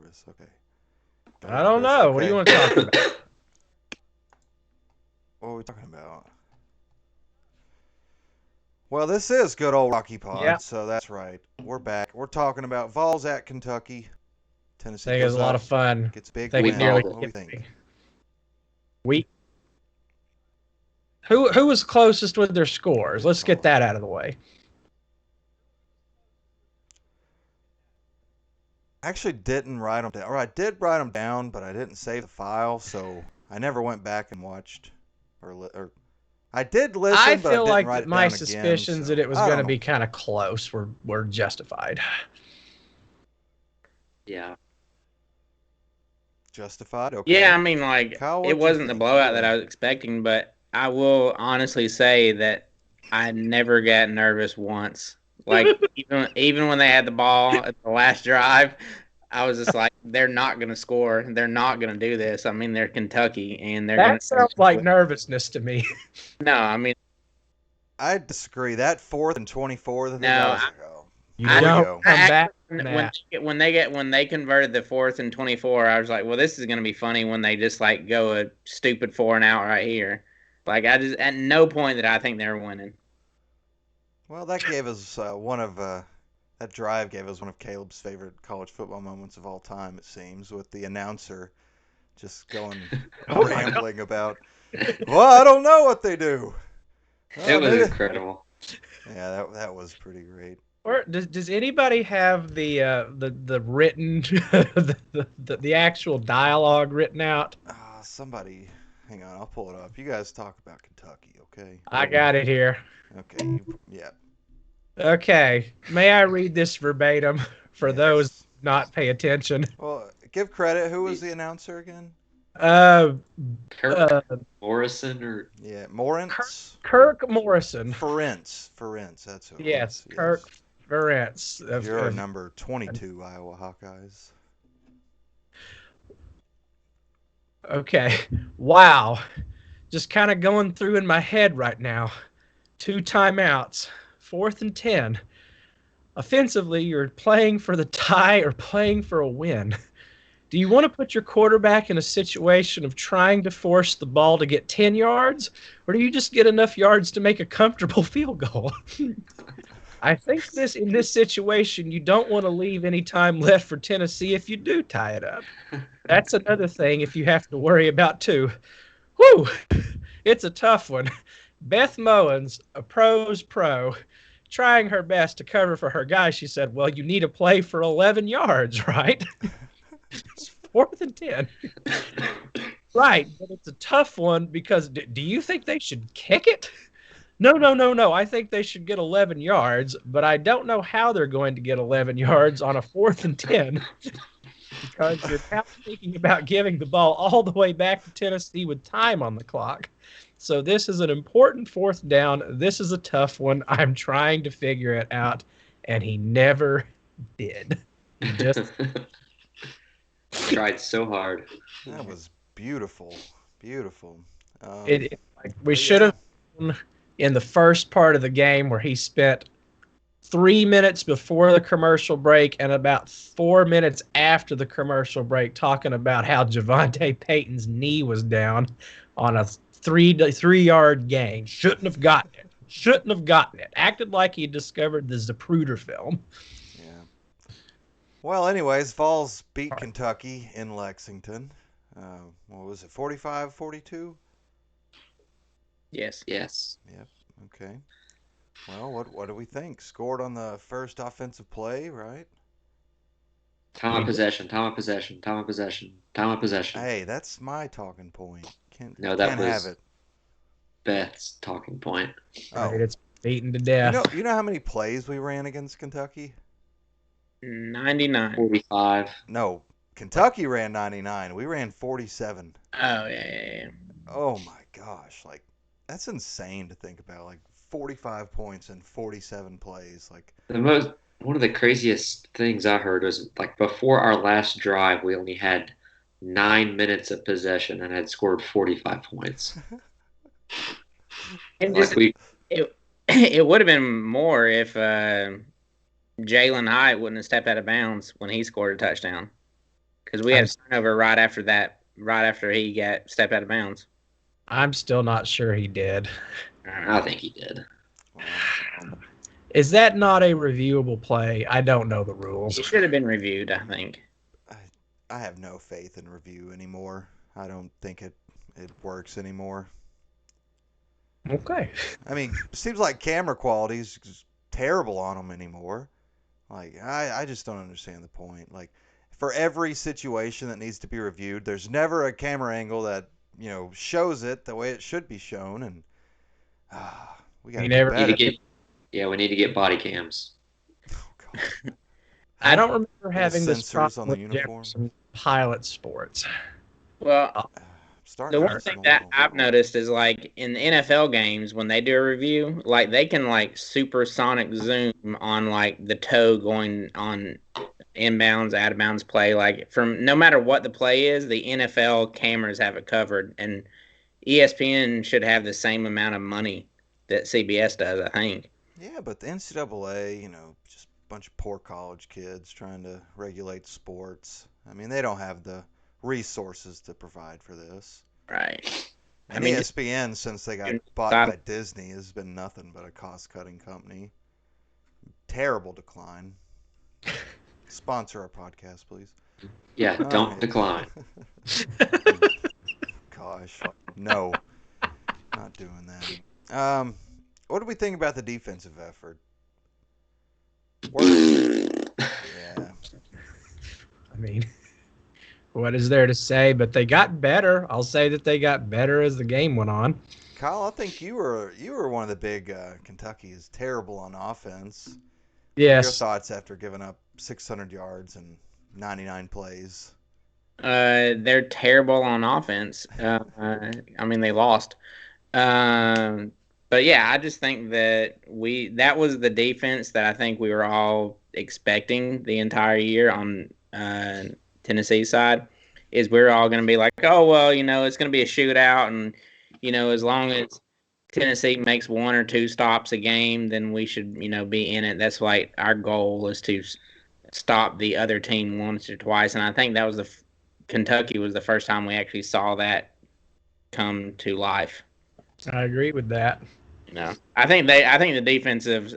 nervous. Okay. I don't know. Okay. What do you want to talk about? What are we talking about? Well, this is good old Rocky Pod, so that's right. We're back. We're talking about Vols at Kentucky. Tennessee goes up. A lot of fun. Gets big win. What do we think? Who was closest with their scores? Let's get that out of the way. I actually didn't write them down. Or I did write them down, but I didn't save the file, so I never went back and watched. Or I did listen, I but I feel didn't like write it my down suspicions again, so that it was going to be kind of close were justified. Yeah. Justified? Okay. Yeah, I mean, like, Kyle, it wasn't the blowout that I was expecting, but I will honestly say that I never got nervous once. Like, even when they had the ball at the last drive, I was just like, they're not going to score. They're not going to do this. I mean, they're Kentucky, and they're that sounds like nervousness to me. No, I mean, I disagree. That 4th and 24. When they converted the 4th and 24, I was like, well, this is going to be funny when they just like go a stupid 4 and out right here. Like, I just at no point did I think they were winning. Well, that gave us that drive gave us one of Caleb's favorite college football moments of all time. It seems, with the announcer just going rambling about, well, I don't know what they do. It was incredible. Yeah, that was pretty great. Or does anybody have the written the actual dialogue written out? Somebody, hang on, I'll pull it up. You guys talk about Kentucky, okay? I got it here. Okay, yeah. Okay, may I read this verbatim for those not pay attention? Well, give credit. Who was the announcer again? Kirk Morrison or Morrence. Kirk Morrison. Ferentz. That's who. Yes, Kirk Ferentz. You're number 22 Iowa Hawkeyes. Okay. Wow. Just kind of going through in my head right now. 2 timeouts. 4th and 10. Offensively, you're playing for the tie or playing for a win. Do you want to put your quarterback in a situation of trying to force the ball to get 10 yards, or do you just get enough yards to make a comfortable field goal? I think in this situation, you don't want to leave any time left for Tennessee if you do tie it up. That's another thing if you have to worry about too. Whew! It's a tough one. Beth Mowens, a pro's pro, trying her best to cover for her guy. She said, well, you need a play for 11 yards, right? It's 4th and 10. Right, but it's a tough one because do you think they should kick it? No. I think they should get 11 yards, but I don't know how they're going to get 11 yards on a 4th and 10 because you're now thinking about giving the ball all the way back to Tennessee with time on the clock. So this is an important 4th down. This is a tough one. I'm trying to figure it out, and he never did. He just tried so hard. That was beautiful. We should have in the first part of the game where he spent 3 minutes before the commercial break and about 4 minutes after the commercial break talking about how Javonte Payton's knee was down on a 3-yard gain. Shouldn't have gotten it. Acted like he discovered the Zapruder film. Yeah. Well, anyways, Vols beat Kentucky in Lexington. What was it, 45-42? Yes. Yep. Okay. Well, what do we think? Scored on the first offensive play, right? Time of possession. Hey, that's my talking point. Can't was have it. Beth's talking point. Oh. Right, it's beaten to death. You know how many plays we ran against Kentucky? 99. 45. No, Kentucky ran 99. We ran 47. Oh, yeah. Oh, my gosh. Like, that's insane to think about. Like, 45 points in 47 plays. Like, one of the craziest things I heard was, like, before our last drive, we only had 9 minutes of possession and had scored 45 points. And it would have been more if Jalen Hyatt wouldn't have stepped out of bounds when he scored a touchdown. because we had a turnover right after that, right after he got stepped out of bounds. I'm still not sure he did. I think he did. Is that not a reviewable play? I don't know the rules. It should have been reviewed, I think. I have no faith in review anymore. I don't think it works anymore. Okay. I mean, it seems like camera quality is just terrible on them anymore. Like, I just don't understand the point. Like, for every situation that needs to be reviewed, there's never a camera angle that, shows it the way it should be shown. And we got to get better. We need to get body cams. Oh, God. I don't remember having this sensors problem on the with uniform. Jefferson pilot sports. Well, Starting the to one thing smell that a I've little. noticed is like in the NFL games when they do a review, like they can like supersonic zoom on like the toe going on inbounds, out of bounds play. Like from no matter what the play is, the NFL cameras have it covered, and ESPN should have the same amount of money that CBS does, I think. Yeah, but the NCAA, just a bunch of poor college kids trying to regulate sports. I mean, they don't have the resources to provide for this. Right. And ESPN, since they got bought by Disney, has been nothing but a cost-cutting company. Terrible decline. Sponsor our podcast, please. Yeah, don't decline. Gosh, no, not doing that. What do we think about the defensive effort? Yeah. I mean, what is there to say? But they got better. I'll say that they got better as the game went on. Kyle, I think you were one of the big Kentucky is terrible on offense. Yes. Your thoughts after giving up 600 yards and 99 plays? They're terrible on offense. I mean, they lost. But yeah, I just think that that was the defense that I think we were all expecting the entire year on Tennessee side. Is we're all going to be like, oh well, it's going to be a shootout, and as long as Tennessee makes one or two stops a game, then we should be in it. That's like our goal is to stop the other team once or twice, and I think that was Kentucky was the first time we actually saw that come to life. I agree with that. I think the defensive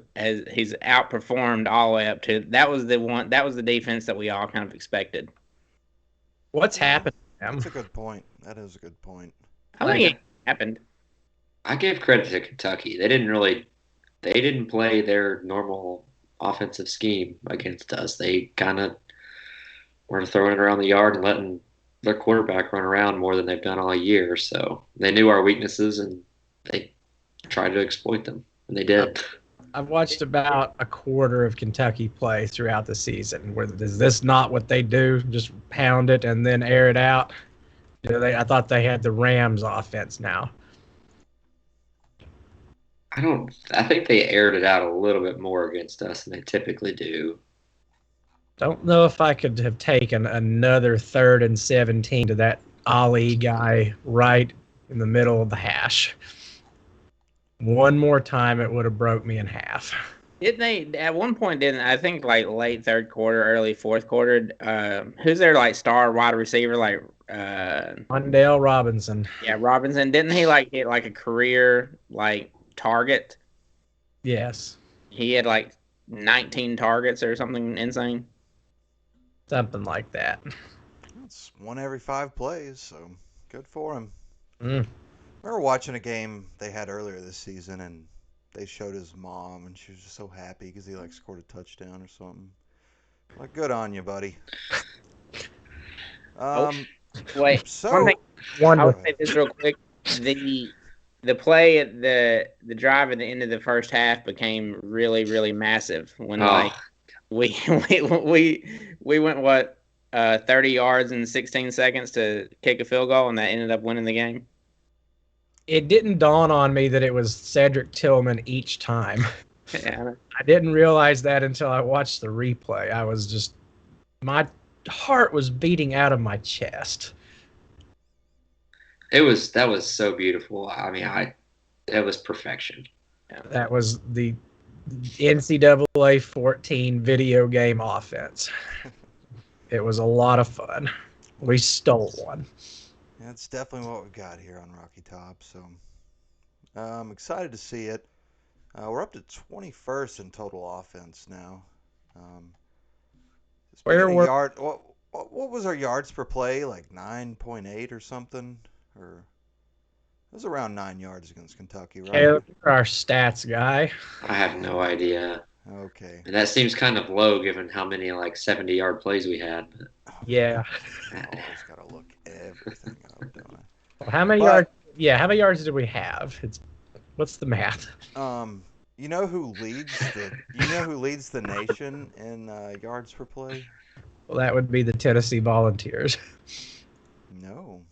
he's outperformed all the way up to that was the defense that we all kind of expected. What's happened? That's a good point. That is a good point. I think it happened. I gave credit to Kentucky. They didn't play their normal offensive scheme against us. They kind of were throwing it around the yard and letting their quarterback run around more than they've done all year. So they knew our weaknesses and they tried to exploit them, and they did. I've watched about a quarter of Kentucky play throughout the season. Is this not what they do? Just pound it and then air it out? I thought they had the Rams offense now. I think they aired it out a little bit more against us than they typically do. Don't know if I could have taken another 3rd and 17 to that Ali guy right in the middle of the hash. One more time, it would have broke me in half. Didn't they, at one point, I think like late third quarter, early fourth quarter, who's their like star wide receiver, like Wandale Robinson. Yeah, Robinson. Didn't he like hit like a career like target? Yes. He had like 19 targets or something insane. Something like that. It's one every 5 plays, so good for him. Mm. I remember watching a game they had earlier this season, and they showed his mom, and she was just so happy because he like scored a touchdown or something. Like, good on you, buddy. Wait, so one thing. I would say this real quick. The play at the drive at the end of the first half became really, really massive when like we went 30 yards in 16 seconds to kick a field goal, and that ended up winning the game. It didn't dawn on me that it was Cedric Tillman each time. Yeah. I didn't realize that until I watched the replay. I was just, my heart was beating out of my chest. That was so beautiful. I mean, that was perfection. That was the NCAA 14 video game offense. It was a lot of fun. We stole one. That's definitely what we got here on Rocky Top. So I'm excited to see it. We're up to 21st in total offense now. Um, Speaking Where of were yard, what was our yards per play? Like 9.8 or something, or it was around 9 yards against Kentucky, right? Caleb, you're our stats guy? I have no idea. Okay. And that seems kind of low given how many like 70-yard plays we had. Oh, Yeah. I always gotta look everything up, don't Well, how many But- yards? Yeah, how many yards did we have? What's the math? I? You know who leads the nation in yards per play? Well, that would be the Tennessee Volunteers. No.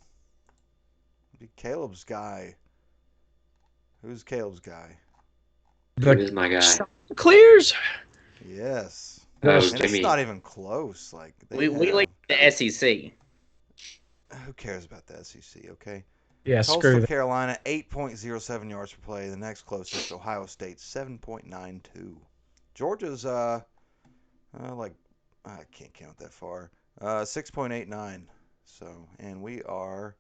It'd be Caleb's guy. Who's Caleb's guy? Who is my guy? Clears. Yes. Oh, And it's Jimmy. not even close. Like We lead the SEC. Who cares about the SEC? Okay. Yeah, screw Coastal that. Carolina 8.07 yards per play. The next closest, Ohio State 7.92. Georgia's like I can't count that far. 6.89. So and we are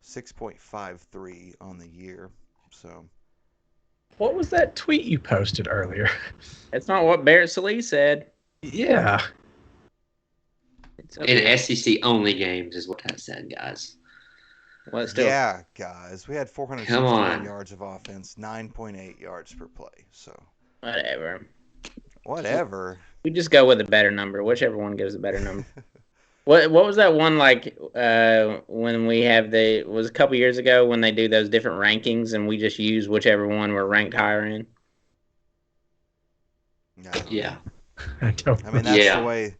6.53 on the year. So What was that tweet you posted earlier? That's not what Barrett Salee said. Yeah. It's In SEC only games is what that said, guys. Well, it's still, yeah, guys, we had Come 461 on. yards of offense, 9.8 yards per play. So whatever. whatever. We just go with a better number, whichever one gives a better number. What was that one like when we have was a couple years ago when they do those different rankings and we just use whichever one we're ranked higher in? I don't Yeah. know. I don't. I mean, that's Yeah. the way.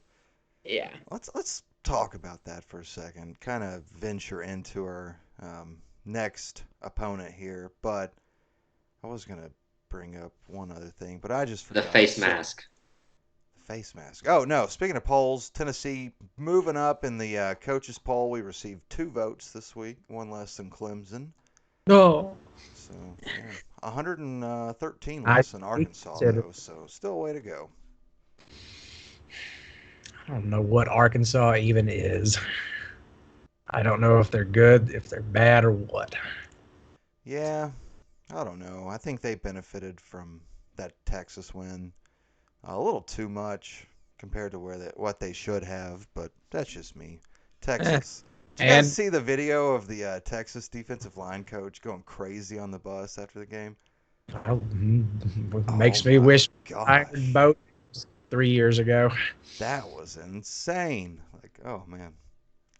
Yeah. Let's talk about that for a second. Kind of venture into our next opponent here, but I was gonna bring up one other thing, but I just The forgot. face So- mask. Face mask. Oh no! Speaking of polls, Tennessee moving up in the coaches poll. We received 2 votes this week, one less than Clemson. No. So yeah, 113 I less than Arkansas consider- though. So still a way to go. I don't know what Arkansas even is. I don't know if they're good, if they're bad, or what. Yeah, I don't know. I think they benefited from that Texas win a little too much compared to what they should have, but that's just me. Texas. Did you And- guys see the video of the Texas defensive line coach going crazy on the bus after the game? Makes Oh me my wish gosh. Iron Boat 3 years ago. That was insane. Like, oh man.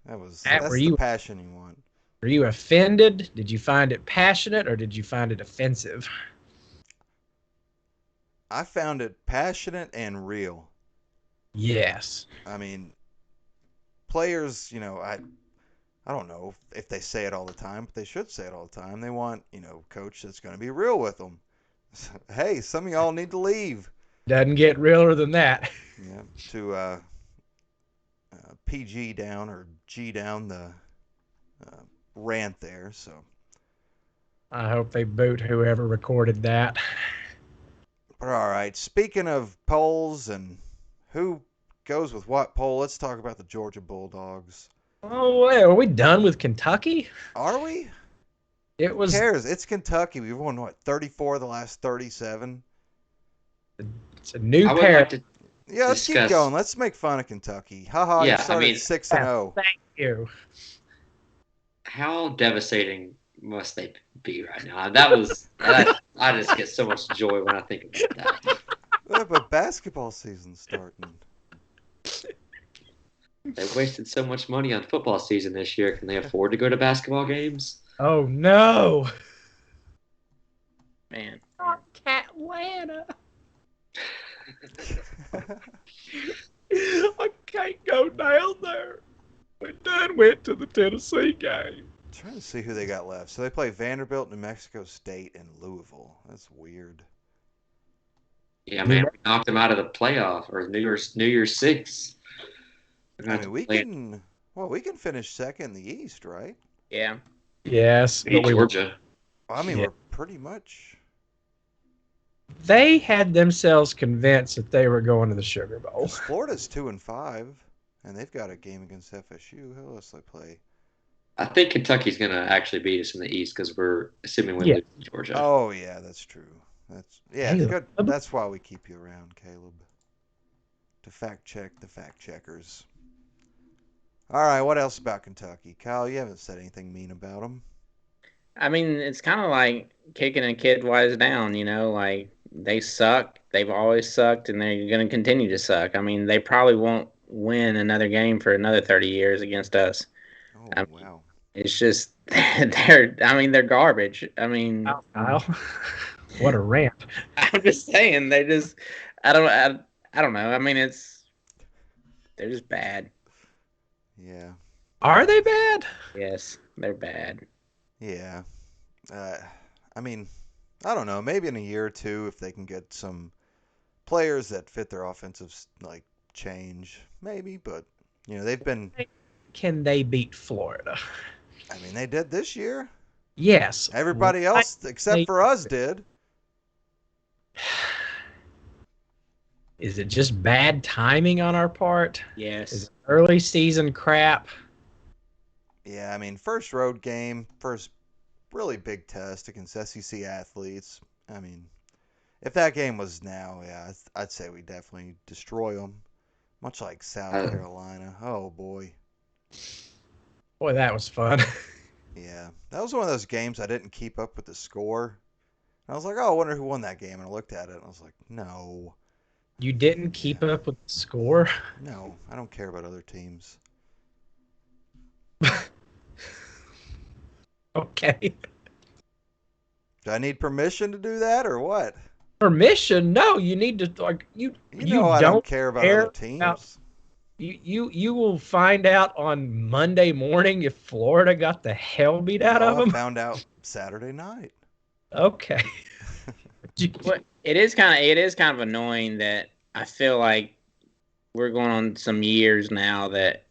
Matt, That's were the you- passion you want. Were you offended? Did you find it passionate or did you find it offensive? I found it passionate and real. Yes. I mean, players, I don't know if they say it all the time, but they should say it all the time. They want, coach that's going to be real with them. Hey, some of y'all need to leave. Doesn't get realer than that. Yeah, to PG down or G down the rant there. So, I hope they boot whoever recorded that. but all right. Speaking of polls and who goes with what poll, let's talk about the Georgia Bulldogs. Oh, wait, are we done with Kentucky? Are we? It Who was cares? It's Kentucky. We've won 34 of the last 37. it's a new I would pair. like to Yeah, let's keep discuss- going. Let's make fun of Kentucky. Haha, Yeah, you I started mean- 6-0. Thank you. how devastating must they be right now? That was I just get so much joy when I think about that. Yeah, but basketball season's starting. They wasted so much money on football season this year. Can they afford to go to basketball games? Oh no. Man. Atlanta. I can't go down there. We done went to the Tennessee game. Trying to see who they got left. So they play Vanderbilt, New Mexico State, and Louisville. That's weird. Yeah, man, we knocked them out of the playoff or New Year's Six. I mean, we can finish second in the East, right? Yeah. Yes, beat but Georgia. I mean, Yeah. we're pretty much. they had themselves convinced that they were going to the Sugar Bowl. 'Cause Florida's 2-5. And they've got a game against FSU. Who else they play? I think Kentucky's going to actually beat us in the East because we're assuming we Yeah. lose to Georgia. Oh yeah, that's true. It's Caleb. good. That's why we keep you around, Caleb. To fact check the fact checkers. All right, what else about Kentucky? Kyle, you haven't said anything mean about them. I mean, it's kind of like kicking a kid wise down, like they suck. They've always sucked, and they're going to continue to suck. I mean, they probably won't win another game for another 30 years against us. Oh, I mean, wow. it's just they're garbage. I mean, Kyle. What a rant. I'm just saying they just I don't know. I mean, they're just bad. Yeah. Are they bad? Yes, they're bad. Yeah. I mean, I don't know. Maybe in a year or two, if they can get some players that fit their offensive change, maybe. But they've been. Can they beat Florida? I mean, they did this year. Yes. Everybody else except for us did. Is it just bad timing on our part? Yes. Is it early season crap? Yeah, I mean, first road game, first really big test against SEC athletes. I mean, if that game was now, yeah, I'd say we definitely destroy them. Much like South Carolina. Oh, boy. Boy, that was fun. Yeah, that was one of those games I didn't keep up with the score. I was like, oh, I wonder who won that game. And I looked at it, and I was like, no. You didn't keep up with the score? No, I don't care about other teams. Okay. Do I need permission to do that, or what? Permission? No, you need to you I don't care about other teams. You will find out on Monday morning if Florida got the hell beat out of them. I found out Saturday night. Okay. It is kind of annoying that I feel like we're going on some years now that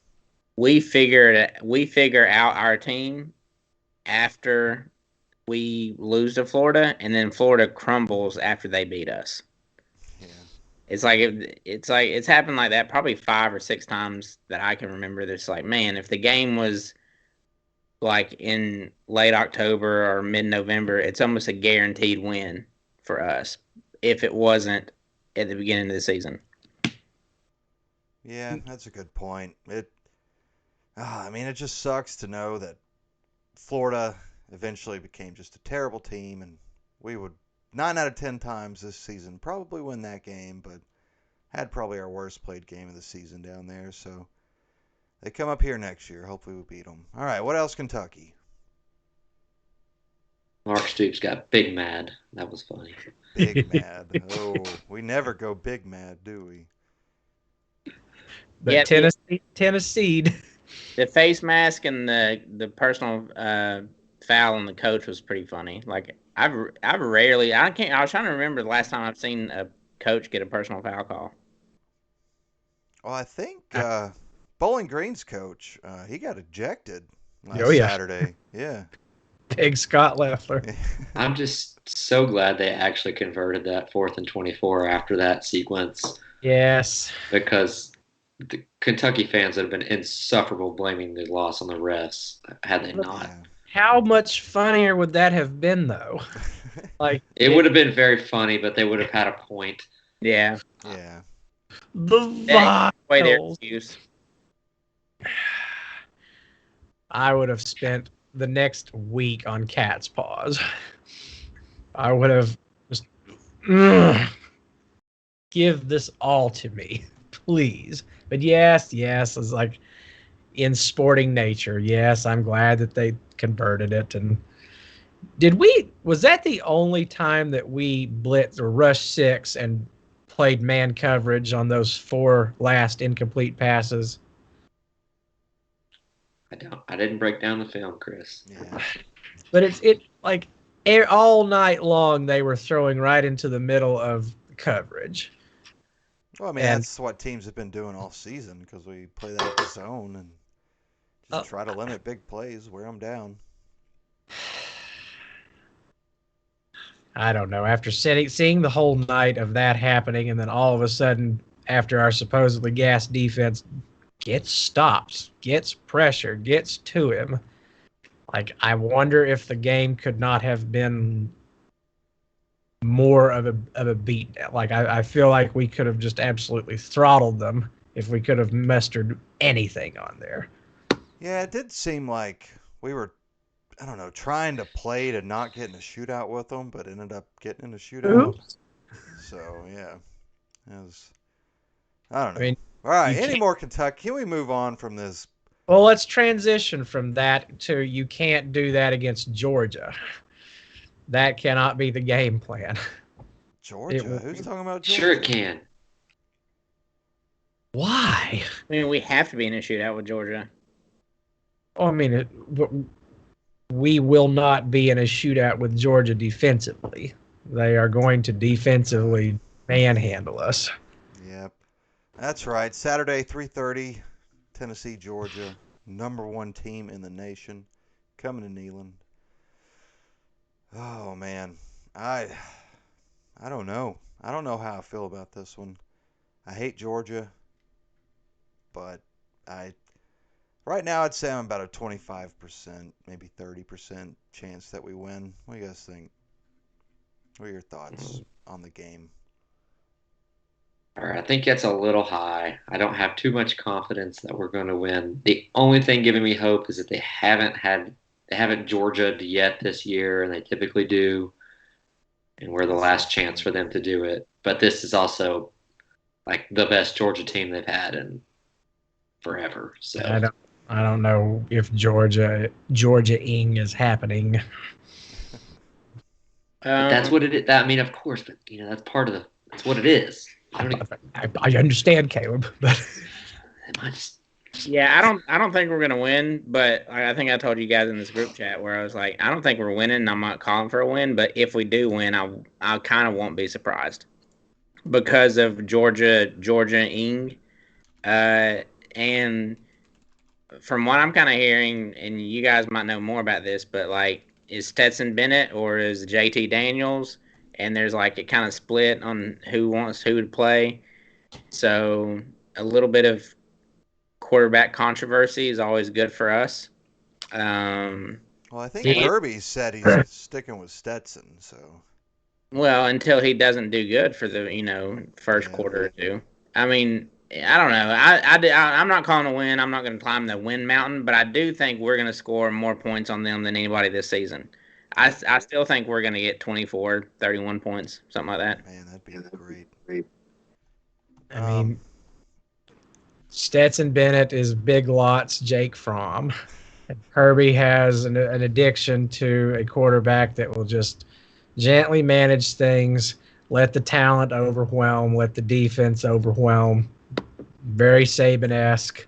we figure out our team after we lose to Florida, and then Florida crumbles after they beat us. Yeah. It's like it's happened like that probably 5 or 6 times that I can remember. That's like, man, if the game was like in late October or mid-November, it's almost a guaranteed win for us if it wasn't at the beginning of the season. Yeah, that's a good point. I mean, it just sucks to know that Florida eventually became just a terrible team, and we would 9 out of 10 times this season probably win that game, but had probably our worst played game of the season down there. So they come up here next year. Hopefully we beat them. All right, what else, Kentucky? Mark Stoops got big mad. That was funny. Big mad. Oh, we never go big mad, do we? But Yeah, Tennessee. The face mask and the personal foul on the coach was pretty funny. Like I was trying to remember the last time I've seen a coach get a personal foul call. Well, I think Bowling Green's coach, he got ejected last Oh, yeah. Saturday. Yeah. Big Scott Leffler. I'm just so glad they actually converted that 4th and 24 after that sequence. Yes. Because the Kentucky fans would have been insufferable blaming the loss on the refs had they not. Yeah. How much funnier would that have been, though? Like It would have been very funny, but they would have had a point. Yeah. Yeah. the Way their Vols. excuse. I would have spent the next week on cat's paws. I would have just give this all to me, please. But yes, it's like in sporting nature. Yes, I'm glad that they converted it. And was that the only time that we blitzed or rushed 6 and played man coverage on those 4 last incomplete passes? I didn't break down the film, Chris. Yeah. But it like all night long they were throwing right into the middle of coverage. Well, I mean, that's what teams have been doing all season because we play that zone and just try to limit big plays, wear them down. I don't know. After seeing the whole night of that happening, and then all of a sudden, after our supposedly gas defense gets stops, gets pressure, gets to him. Like, I wonder if the game could not have been more of a beat. Like, I feel like we could have just absolutely throttled them if we could have mustered anything on there. Yeah, it did seem like we were, I don't know, trying to play to not get in a shootout with them, but ended up getting in a shootout. Oops. So, yeah, it was, I don't I know. mean, All right, you any can't. more Kentucky? Can we move on from this? Well, let's transition from that to you can't do that against Georgia. That cannot be the game plan. It Georgia? will. Who's talking about Sure, it Georgia? can. Why? I mean, we have to be in a shootout with Georgia. Well, I mean, we will not be in a shootout with Georgia defensively. They are going to defensively manhandle us. Yep, that's right. Saturday, 3:30, Tennessee, Georgia, #1 team in the nation, coming to Neyland. Oh man, I I don't know. I don't know how I feel about this one. I hate Georgia, but I right now I'd say I'm about a 25%, maybe 30% chance that we win. What do you guys think? What are your thoughts on the game? All right, I think that's a little high. I don't have too much confidence that we're going to win. The only thing giving me hope is that they haven't Georgia'd yet this year, and they typically do, and we're the That's last a good chance point. for them to do it. But this is also like the best Georgia team they've had in forever. I So don't. I don't know if Georgia-ing is happening. but that's Um, what it is. I mean, of course, but that's part of that's what it is. I don't even, I understand, Caleb, but am I just yeah, I don't think we're gonna win, but I think I told you guys in this group chat where I was like, I don't think we're winning. And I'm not calling for a win, but if we do win, I kind of won't be surprised because of Georgia-ing, and from what I'm kind of hearing, and you guys might know more about this, but like, is Stetson Bennett or is JT Daniels? And there's like a kind of split on who wants who to play. So a little bit of quarterback controversy is always good for us. Um, Well, I think yeah, Kirby said he's sticking with Stetson, so well, until he doesn't do good for the first yeah. quarter or two. I mean, I don't know. I'm not calling a win. I'm not going to climb the win mountain, but I do think we're going to score more points on them than anybody this season. Yep. I still think we're going to get 24, 31 points, something like that. Man, that'd be great. I Um, mean, Stetson Bennett is Big Lots Jake Fromm. And Kirby has an addiction to a quarterback that will just gently manage things, let the talent overwhelm, let the defense overwhelm. Very Saban-esque.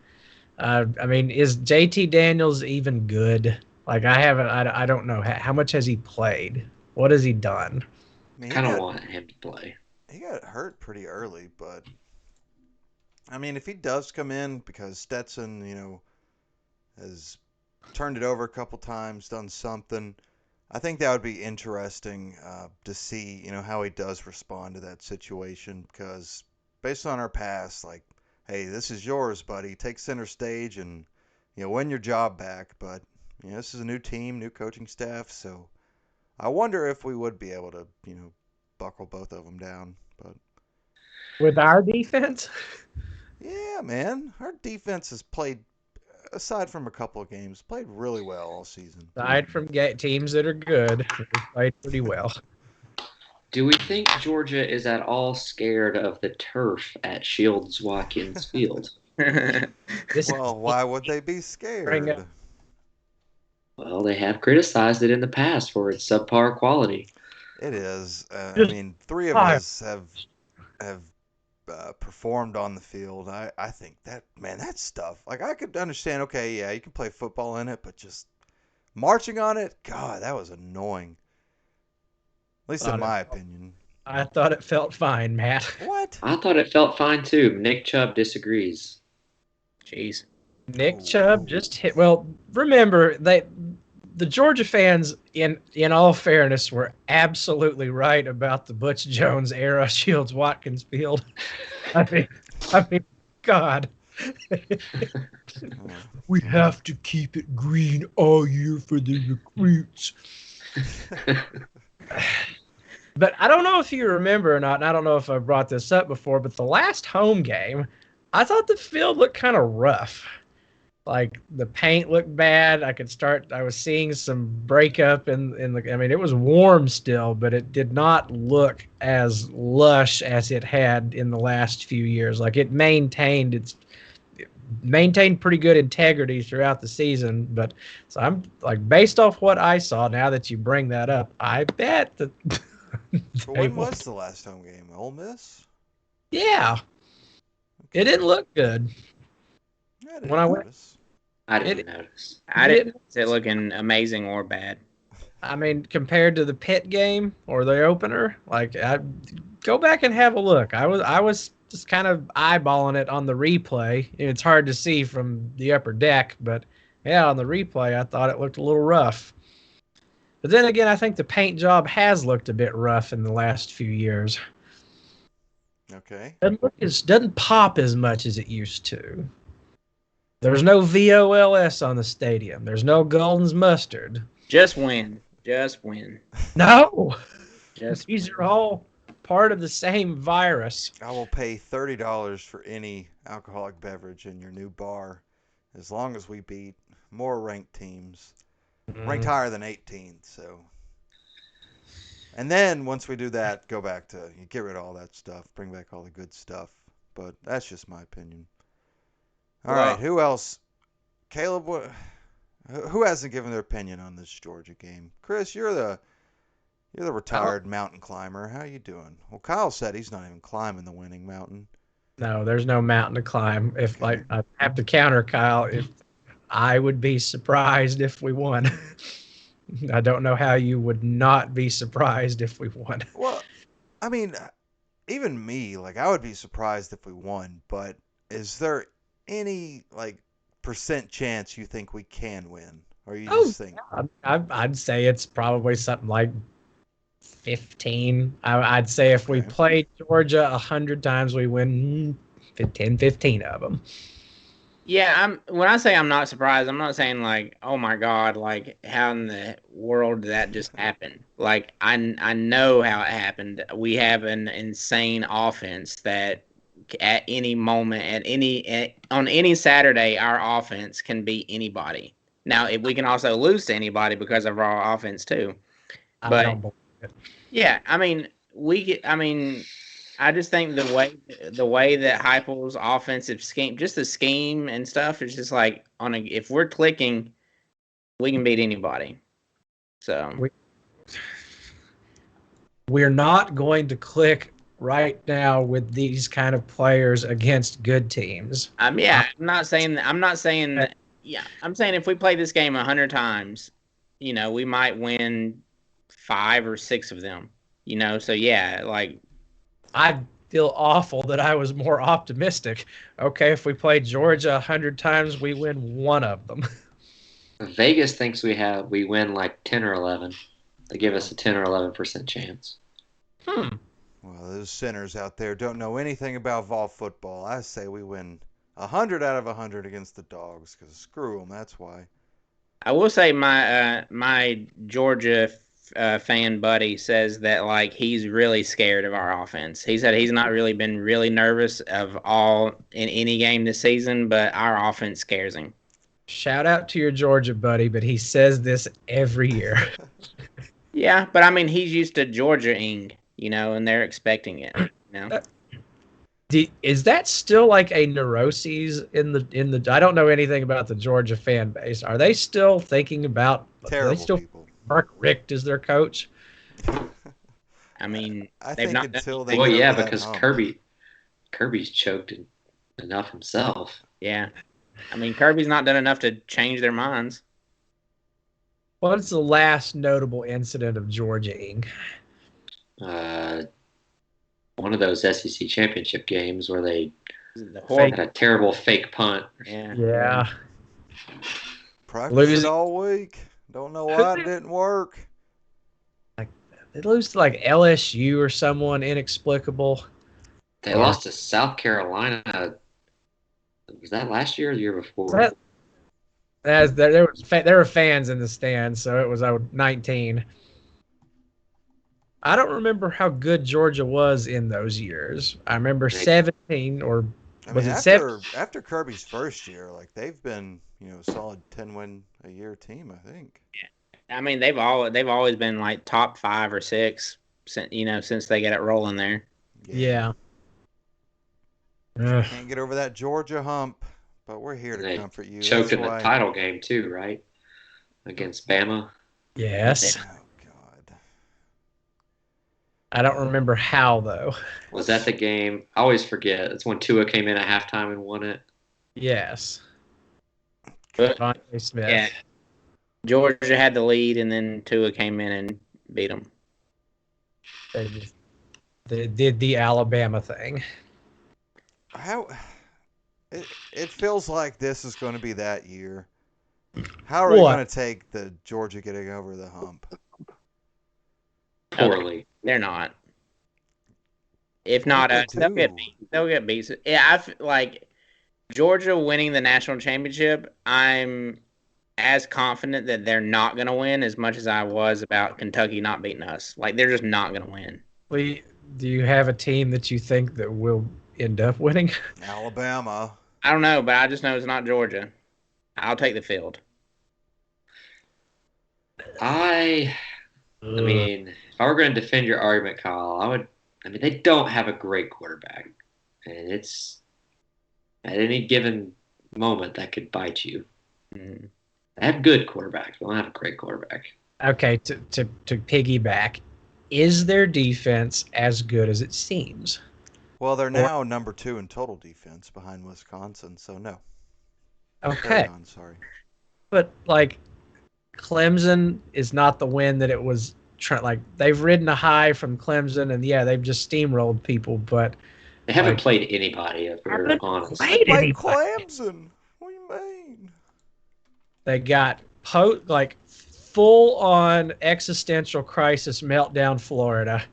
I mean, is JT Daniels even good? Like, I haven't. I don't know how much has he played. What has he done? I mean, kind of want him to play. he got hurt pretty early, but I mean, if he does come in because Stetson, has turned it over a couple times, done something, I think that would be interesting to see, how he does respond to that situation. Because based on our past, like, hey, this is yours, buddy. Take center stage and win your job back. But this is a new team, new coaching staff, so I wonder if we would be able to, buckle both of them down. But With our defense? yeah, man, our defense has played, aside from a couple of games, played really well all season. Aside from teams that are good, they played pretty well. Do we think Georgia is at all scared of the turf at Shields Watkins Field? This Well, why would they be bring up scared? Well, they have criticized it in the past for its subpar quality. It is. I just mean, three of fire. us have performed on the field. I think that, man, that stuff. Like, I could understand. Okay, yeah, you can play football in it, but just marching on it, God, that was annoying. At least in Thought it, my opinion. I thought it felt fine, Matt. What? I thought it felt fine too. Nick Chubb disagrees. Jeez. Nick Oh, Chubb just hit. Well, remember the Georgia fans, in all fairness, were absolutely right about the Butch Jones era Shields Watkins Field. I mean, God. We have to keep it green all year for the recruits. But I don't know if you remember or not, and I don't know if I brought this up before, but the last home game, I thought the field looked kind of rough. Like the paint looked bad. I was seeing some breakup in the, I mean, it was warm still, but it did not look as lush as it had in the last few years. Like it maintained pretty good integrity throughout the season. But so I'm like, based off what I saw, now that you bring that up, I bet that. But when was the last home game? Ole Miss? Yeah, it didn't look good. I didn't When I went, notice. I didn't notice. I didn't see it looking amazing or bad. I mean, compared to the Pitt game or the opener, like go back and have a look. I was just kind of eyeballing it on the replay. It's hard to see from the upper deck, but yeah, on the replay, I thought it looked a little rough. But then again, I think the paint job has looked a bit rough in the last few years. Okay. Doesn't pop as much as it used to. There's no VOLS on the stadium. There's no Golden's mustard. Just win. Just win. No. Just These are all part of the same virus. I will pay $30 for any alcoholic beverage in your new bar as long as we beat more ranked teams. Ranked higher than 18th, so. And then once we do that, go back to you get rid of all that stuff, bring back all the good stuff. But that's just my opinion. All right, who else? Caleb, who hasn't given their opinion on this Georgia game? Chris, you're the retired mountain climber. How you doing? Well, Kyle said he's not even climbing the winning mountain. No, there's no mountain to climb. If I have to counter Kyle, if I would be surprised if we won. I don't know how you would not be surprised if we won. Well, I mean, even me, like I would be surprised if we won, but is there any like percent chance you think we can win? Or you just think I'd say it's probably something like 15. I'd say if we play Georgia 100 times, we win 15 of them. Yeah, when I say I'm not surprised, I'm not saying like, oh my God, like how in the world did that just happen? Like I know how it happened. We have an insane offense that at any moment, on any Saturday, our offense can beat anybody. Now, if we can also lose to anybody because of our offense too. But I don't believe it. Yeah, I mean, I just think the way that Heupel's offensive scheme, just the scheme and stuff, is just like if we're clicking, we can beat anybody. So we're not going to click right now with these kind of players against good teams. I'm not saying that. Yeah, I'm saying if we play this game 100 times, we might win 5 or 6 of them. So yeah, like I feel awful that I was more optimistic. Okay, if we play Georgia 100 times, we win 1 of them. Vegas thinks we win like 10 or 11. They give us a 10 or 11% chance. Well, those sinners out there don't know anything about Vol football. I say we win 100 out of 100 against the Dogs because screw them. That's why. I will say my Georgia fan buddy says that like he's really scared of our offense. He said he's not really been really nervous of all in any game this season, but our offense scares him. Shout out to your Georgia buddy, but he says this every year. Yeah, but I mean he's used to Georgia-ing, and they're expecting it. Is that still like a neuroses in the? I don't know anything about the Georgia fan base. Are they still thinking about? Terrible people. Mark Richt is their coach. I mean, I they've think not until they. Well, get yeah, over that because hump. Kirby's choked enough himself. Yeah, I mean Kirby's not done enough to change their minds. What's the last notable incident of Georgia-ing? One of those SEC championship games where they Had a terrible fake punt. Yeah. Practiced it all week. Don't know why it didn't work. They lose to like LSU or someone inexplicable. They lost to South Carolina Was that last year or the year before? That, there were fans in the stands, so it was 19. I don't remember how good Georgia was in those years. I remember They, 17 or I mean, was it 7? after Kirby's first year, like they've been, a solid 10-win a year team, I think. I mean, they've always been like top 5 or 6 since they get it rolling there. Yeah. Can't get over that Georgia hump, but we're here to they comfort you. choked That's in the why. title game too, right? Against Bama. Yes. Oh God. I don't remember how though. Was that the game? I always forget. It's when Tua came in at halftime and won it. Yes. But Devontae Smith. yeah, Georgia had the lead, and then Tua came in and beat them. They did the Alabama thing. How it feels like this is going to be that year. How are we What? going to take the Georgia getting over the hump? Poorly. They're not. If What not, if they they'll get do? beat. They'll get beat. Yeah, I feel like Georgia winning the national championship. I'm as confident that they're not going to win as much as I was about Kentucky not beating us. Like they're just not going to win. Do you have a team that you think that will end up winning? Alabama. I don't know, but I just know it's not Georgia. I'll take the field. I mean, if I were going to defend your argument, Kyle, I mean, they don't have a great quarterback, and it's at any given moment that could bite you. Mm. They have good quarterbacks, but they don't have a great quarterback. Okay, to piggyback, is their defense as good as it seems? Well, they're now number 2 in total defense behind Wisconsin, so no. Okay, Carry on, sorry. but like Clemson is not the win that it was. Like they've ridden a high from Clemson, and yeah, they've just steamrolled people. But They haven't like, played anybody, if we're honest. played Like anybody. Clemson. What do you mean? They got like full on existential crisis meltdown Florida.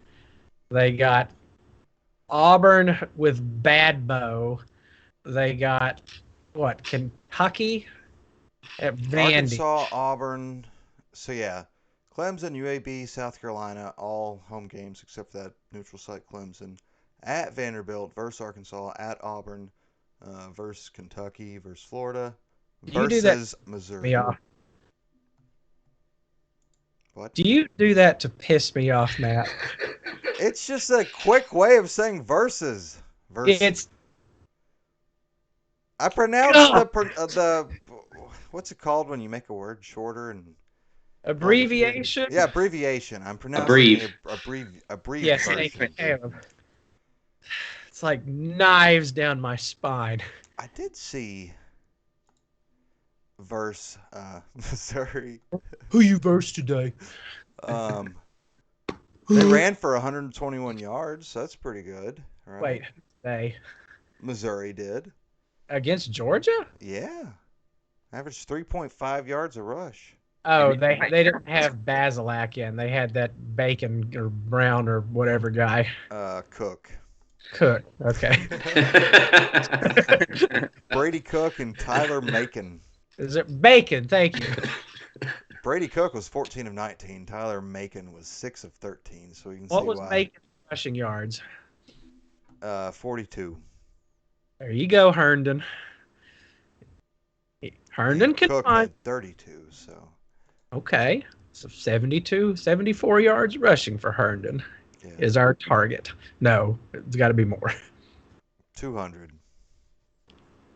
They got Auburn with bad bow. They got what, Kentucky at Vandy. Arkansas, Auburn. So yeah, Clemson, UAB, South Carolina, all home games except for that neutral site Clemson. At Vanderbilt versus Arkansas, at Auburn versus Kentucky versus Florida versus Missouri. Yeah. What? Do you do that to piss me off, Matt? It's just a quick way of saying versus. It's I pronounced the what's it called when you make a word shorter and abbreviation. Yeah, abbreviation. I'm pronouncing a brief Yes, version. it's like knives down my spine. I did see verse Missouri. Who you verse today? They ran for 121 yards. So that's pretty good, right? Wait, Missouri did against Georgia? Yeah, averaged 3.5 yards a rush. Oh, they didn't have Basilak in. They had that Bacon or Brown or whatever guy. Cook. Okay. Brady Cook and Tyler Macon. Is it Bacon? Thank you. Brady Cook was 14 of 19. Tyler Macon was 6 of 13. So you can what see was why. Bacon's rushing yards? 42. There you go, Herndon. Herndon can Cook find had 32. So. Okay. So 74 yards rushing for Herndon is our target. No, it's got to be more. 200.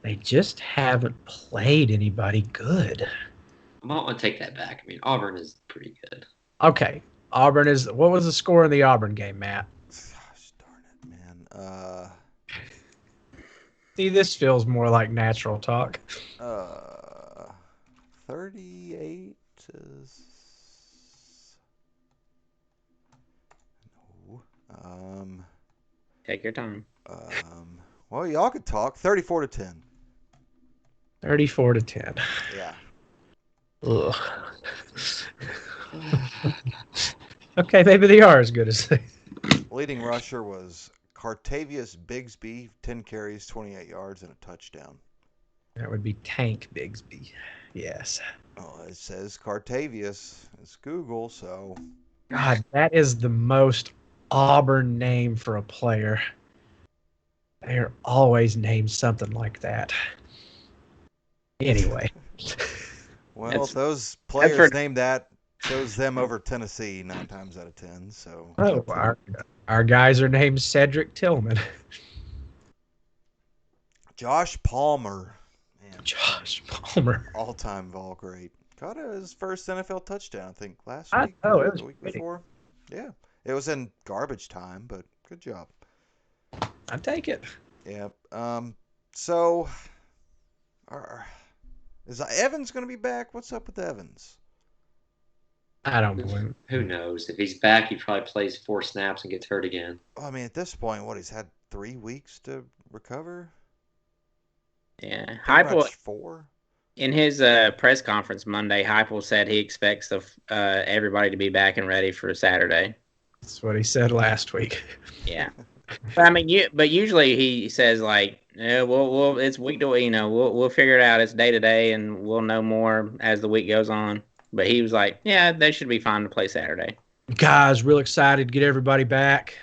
They just haven't played anybody good. I might want to take that back. I mean, Auburn is pretty good. Okay. Auburn is. What was the score in the Auburn game, Matt? Gosh darn it, man. See, this feels more like natural talk. 38 is. No. Take your time. Well, y'all could talk. 34-10. 34-10. Yeah. Ugh. Okay, maybe they are as good as they. Leading rusher was Cartavius Bigsby, 10 carries, 28 yards, and a touchdown. That would be Tank Bigsby. Yes. Oh, it says Cartavius. It's Google, so God, that is the most Auburn name for a player. They're always named something like that. Anyway. well, if those that's for players named that, chose them over Tennessee 9 times out of 10. So Oh, our guys are named Cedric Tillman. Josh Palmer, man, Josh Palmer. all-time Vol great. Caught his first NFL touchdown, I think, last I week know, or it was the week pretty. before. Yeah, it was in garbage time, but good job. I take it. Yeah. So, are, is Evans going to be back? What's up with Evans? I don't blame Who knows? If he's back, he probably plays 4 snaps and gets hurt again. Well, I mean, at this point, what, he's had 3 weeks to recover? Yeah. Pretty Heupel, much 4? in his press conference Monday, Heupel said he expects everybody to be back and ready for Saturday. That's what he said last week. Yeah. But I mean, but usually he says like, yeah, we'll it's week to week, we'll figure it out. It's day to day, and we'll know more as the week goes on. But he was like, yeah, they should be fine to play Saturday. Guys, real excited to get everybody back.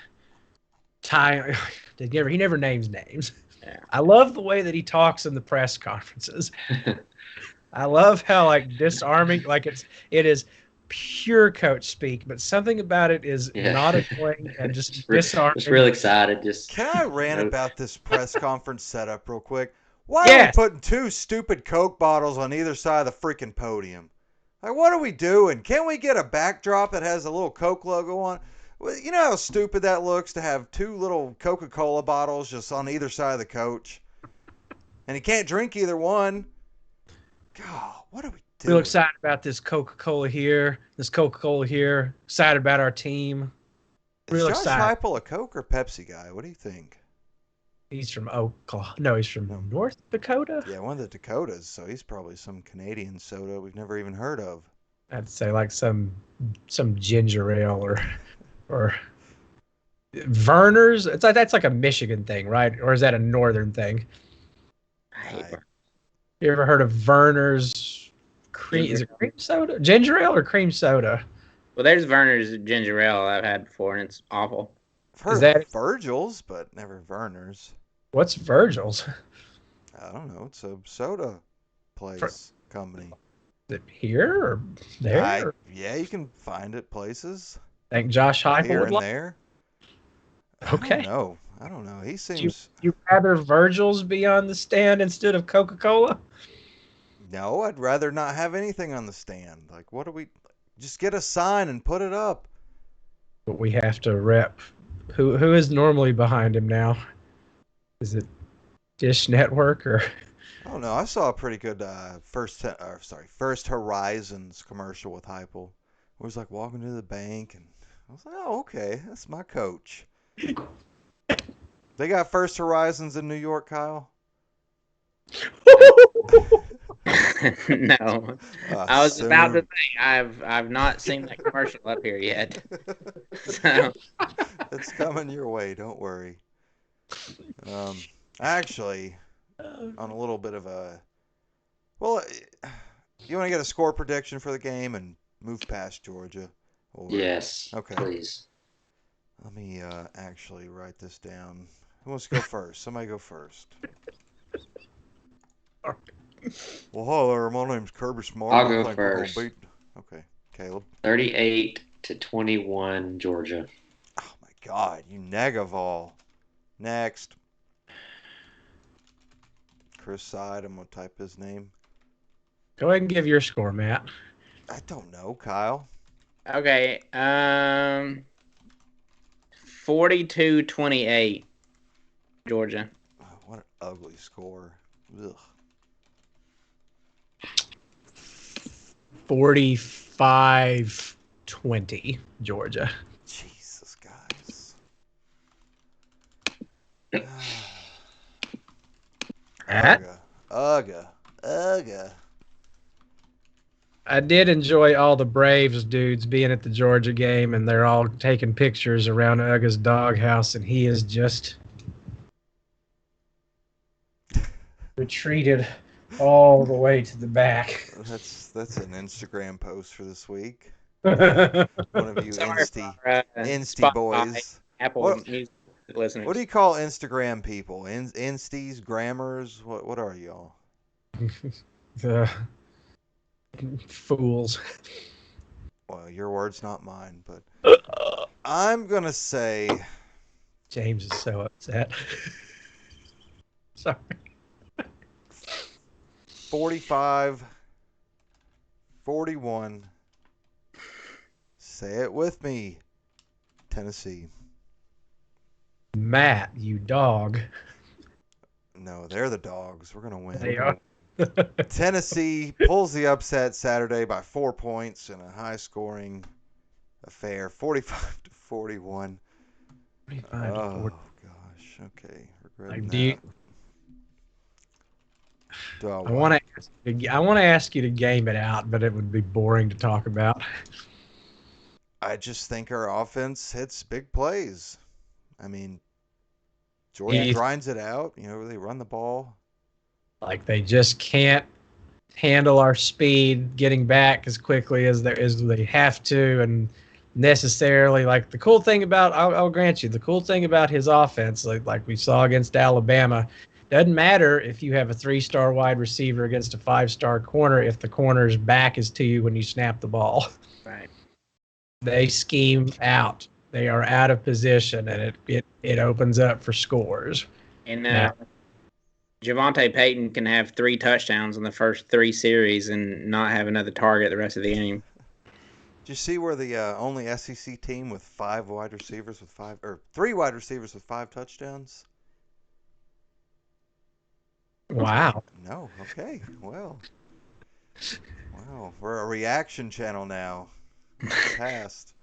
Ty, he never names names. Yeah. I love the way that he talks in the press conferences. I love how like disarming, like it is pure coach speak, but something about it is not annoying and just disarming. Just real excited. Just Can I rant about this press conference setup real quick? Why are we putting 2 stupid Coke bottles on either side of the freaking podium? Like, what are we doing? Can't we get a backdrop that has a little Coke logo on? Well, you know how stupid that looks to have 2 little Coca-Cola bottles just on either side of the coach? And he can't drink either one. God, what are we doing? Real excited about this Coca-Cola here, excited about our team. Is Josh Heupel a Coke or Pepsi guy? What do you think? He's from Oklahoma. No, he's from North Dakota. Yeah, one of the Dakotas, so he's probably some Canadian soda we've never even heard of. I'd say like some ginger ale or Verner's. It's like that's like a Michigan thing, right? Or is that a northern thing? You ever heard of Verner's cream? Is it cream soda? Ginger ale or cream soda? Well, there's Verner's ginger ale I've had before, and it's awful. I've heard of Virgil's, but never Verner's. What's Virgil's? I don't know. It's a soda place company. Is it here or there? Yeah, you can find it places. Think Josh Heupel here would and there. Okay. I don't know. He seems. You rather Virgil's be on the stand instead of Coca-Cola? No, I'd rather not have anything on the stand. Like, what do we? Just get a sign and put it up. But we have to rep. Who is normally behind him now? Is it Dish Network or? I don't know. I saw a pretty good First Horizons commercial with Heupel. It was like walking to the bank, and I was like, oh, okay, that's my coach. They got First Horizons in New York, Kyle? No. I was about to say I've not seen that commercial up here yet. So. It's coming your way, don't worry. Actually, on a little bit of a... Well, you want to get a score prediction for the game and move past Georgia? Yes, okay. Please. Let me actually write this down. Who wants to go first? Somebody go first. Well, hello there. My name's Kirby Smart. I'll go first. Okay, Caleb. 38-21, Georgia. Oh my God, you negavol. Next. Chris Side. I'm gonna type his name. Go ahead and give your score, Matt. I don't know, Kyle. Okay. 42-28, Georgia. Oh, what an ugly score. Ugh. 45-20, Georgia. Jesus, guys. Ugga. I did enjoy all the Braves dudes being at the Georgia game, and they're all taking pictures around Ugga's doghouse, and he is just retreated all the way to the back. That's an Instagram post for this week. Sorry One of you Sorry for insty Spotify, boys. Apple What Music what do listeners. you call Instagram people? Insties, grammars? What are y'all? The fools. Well, your words, not mine. But I'm gonna say James is so upset. Sorry. 45, 41. Say it with me, Tennessee. Matt, you dog. No, they're the dogs. We're gonna They win. are. Tennessee pulls the upset Saturday by 4 points in a high-scoring affair, 45-41. 45 to 40. Oh gosh. Okay, regretting Like, that. Do I I want what? to ask you to game it out, but it would be boring to talk about. I just think our offense hits big plays. I mean, Georgia You, grinds it out. They run the ball. like they just can't handle our speed getting back as quickly as they have to, and necessarily like the cool thing about I'll grant you the cool thing about his offense, like we saw against Alabama, doesn't matter if you have a 3-star wide receiver against a 5-star corner if the corner's back is to you when you snap the ball. Right. They scheme out. They are out of position, and it opens up for scores. And Now, Javante Payton can have 3 touchdowns in the first 3 series and not have another target the rest of the game. Did you see where the only SEC team with 3 wide receivers with 5 touchdowns? wow. No. Okay. Well. Wow. We're a reaction channel now. Past.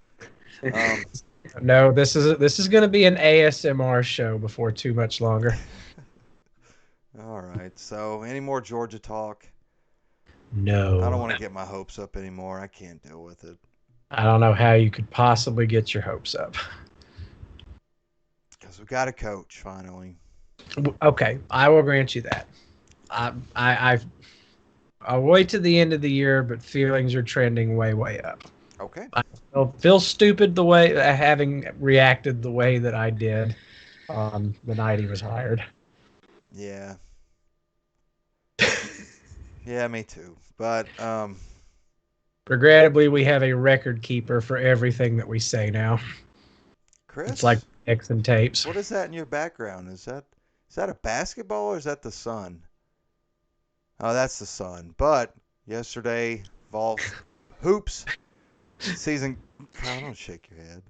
No, this is going to be an ASMR show before too much longer. All right. So, any more Georgia talk? No. I don't want to get my hopes up anymore. I can't deal with it. I don't know how you could possibly get your hopes up. Because we got a coach finally. Okay, I will grant you that. I'll wait to the end of the year, but feelings are trending way up. Okay. I feel stupid the way having reacted the way that I did on the night he was hired. Yeah. Yeah, me too. But Regrettably, we have a record keeper for everything that we say now. Chris, It's like X and tapes. what is that in your background? Is that a basketball or is that the sun? Oh, that's the sun. But yesterday, Vols hoops season. Kyle, don't shake your head.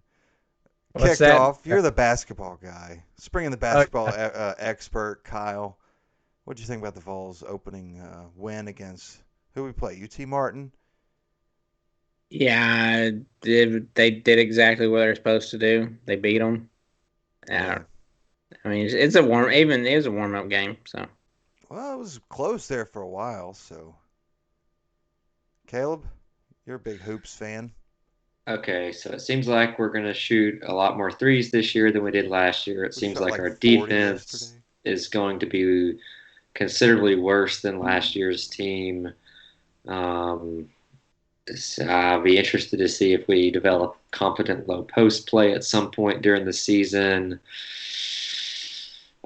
What's Kicked that? off. You're the basketball guy. Spring in the basketball Okay. expert, Kyle. What do you think about the Vols opening win against who we play? UT Martin. Yeah, they did exactly what they're supposed to do. They beat them. Yeah. I mean, it's a warm. Even it was a warm up game. So Well, it was close there for a while. So, Caleb, you're a big hoops fan. Okay, so it seems like we're going to shoot a lot more threes this year than we did last year. It We seems shot like like our 40 defense yesterday. is going to be considerably worse than last year's team. So I'll be interested to see if we develop competent low post play at some point during the season.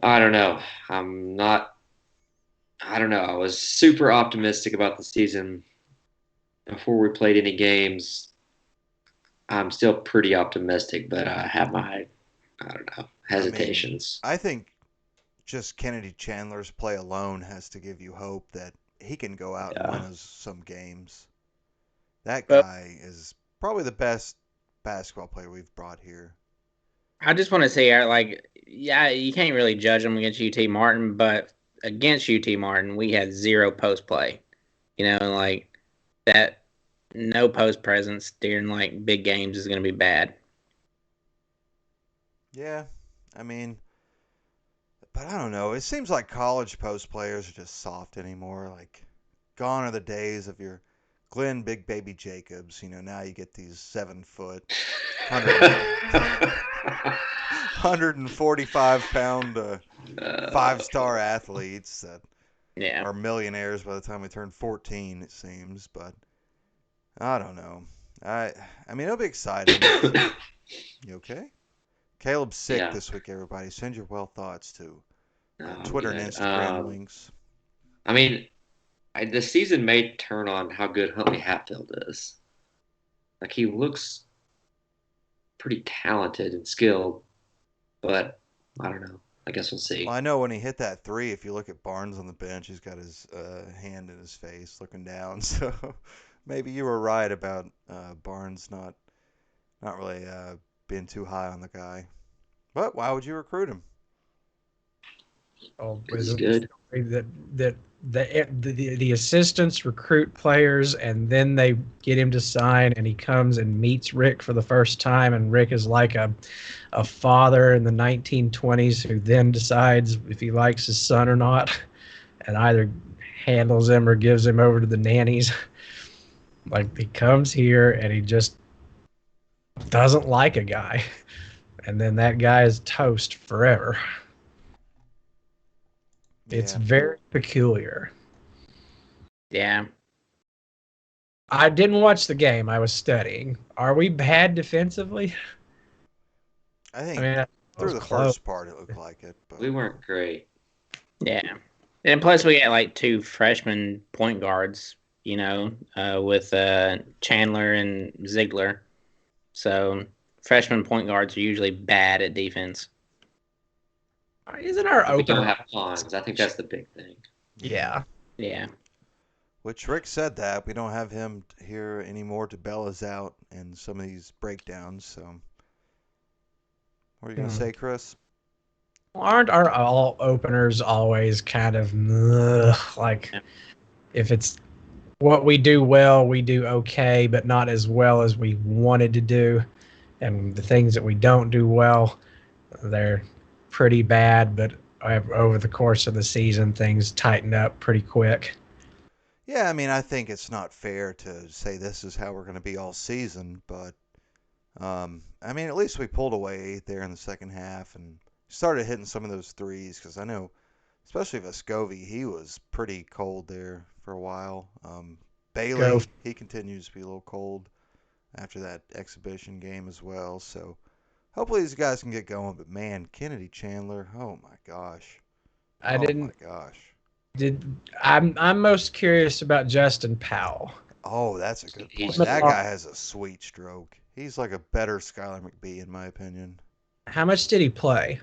I don't know. I'm not. I don't know. I was super optimistic about the season before we played any games. I'm still pretty optimistic, but I have my, I don't know, I mean, hesitations. I think just Kennedy Chandler's play alone has to give you hope that he can go out and win Yeah. us some games. That but guy is probably the best basketball player we've brought here. I just want to say, like, yeah, you can't really judge them against UT Martin, but against UT Martin, we had 0 post play. Like that, no post presence during like big games is going to be bad. Yeah, I mean, but I don't know. It seems like college post players are just soft anymore. Like, gone are the days of your Glenn Big Baby Jacobs. Now you get these 7 foot, 145 pound 5-star athletes that Yeah. are millionaires by the time we turn 14, it seems. But I don't know. I I mean, it'll be exciting. You okay? Caleb's sick Yeah, this week, everybody. Send your well thoughts to no, I'm Twitter and good. Instagram links. I mean, the season may turn on how good Huntley Hatfield is. Like he looks pretty talented and skilled, but I don't know. I guess we'll Well, see. I know when he hit that three, if you look at Barnes on the bench, he's got his hand in his face looking down. So maybe you were right about Barnes not really being too high on the guy. But why would you recruit him? Oh, Because is he's it the good. story that the assistants recruit players and then they get him to sign and he comes and meets Rick for the first time and Rick is like a father in the 1920s who then decides if he likes his son or not and either handles him or gives him over to the nannies. Like he comes here and he just doesn't like a guy and then that guy is toast forever. It's Yeah, very peculiar. Yeah. I didn't watch the game. I was studying. Are we bad defensively? I I think mean, I through was the close. first part it looked like it, but We weren't great. Yeah. And plus, we got like two freshman point guards, with Chandler and Ziegler. So freshman point guards are usually bad at defense. Isn't our But we don't opener? have Pons. I think that's the big thing. Yeah. Yeah. Which Rick said that we don't have him here anymore to bail us out in some of these breakdowns. So, what are you gonna Hmm. say, Chris? Aren't our all openers always kind of like Yeah. if it's what we do well, we do okay, but not as well as we wanted to do, and the things that we don't do well, they're pretty bad. But over the course of the season, things tighten up pretty quick. Yeah, I mean, I think it's not fair to say this is how we're gonna be all season, but I mean, at least we pulled away there in the second half and started hitting some of those threes because I know, especially Vescovi, he was pretty cold there for a while. Go. Bailey, he continues to be a little cold after that exhibition game as well. So hopefully these guys can get going. But man, Kennedy Chandler, oh my gosh, I oh my didn't gosh. did. I'm most curious about Justin Powell. Oh, that's a good point. He's That guy has a sweet stroke. He's like a better Skylar McBee in my opinion. How much did he play?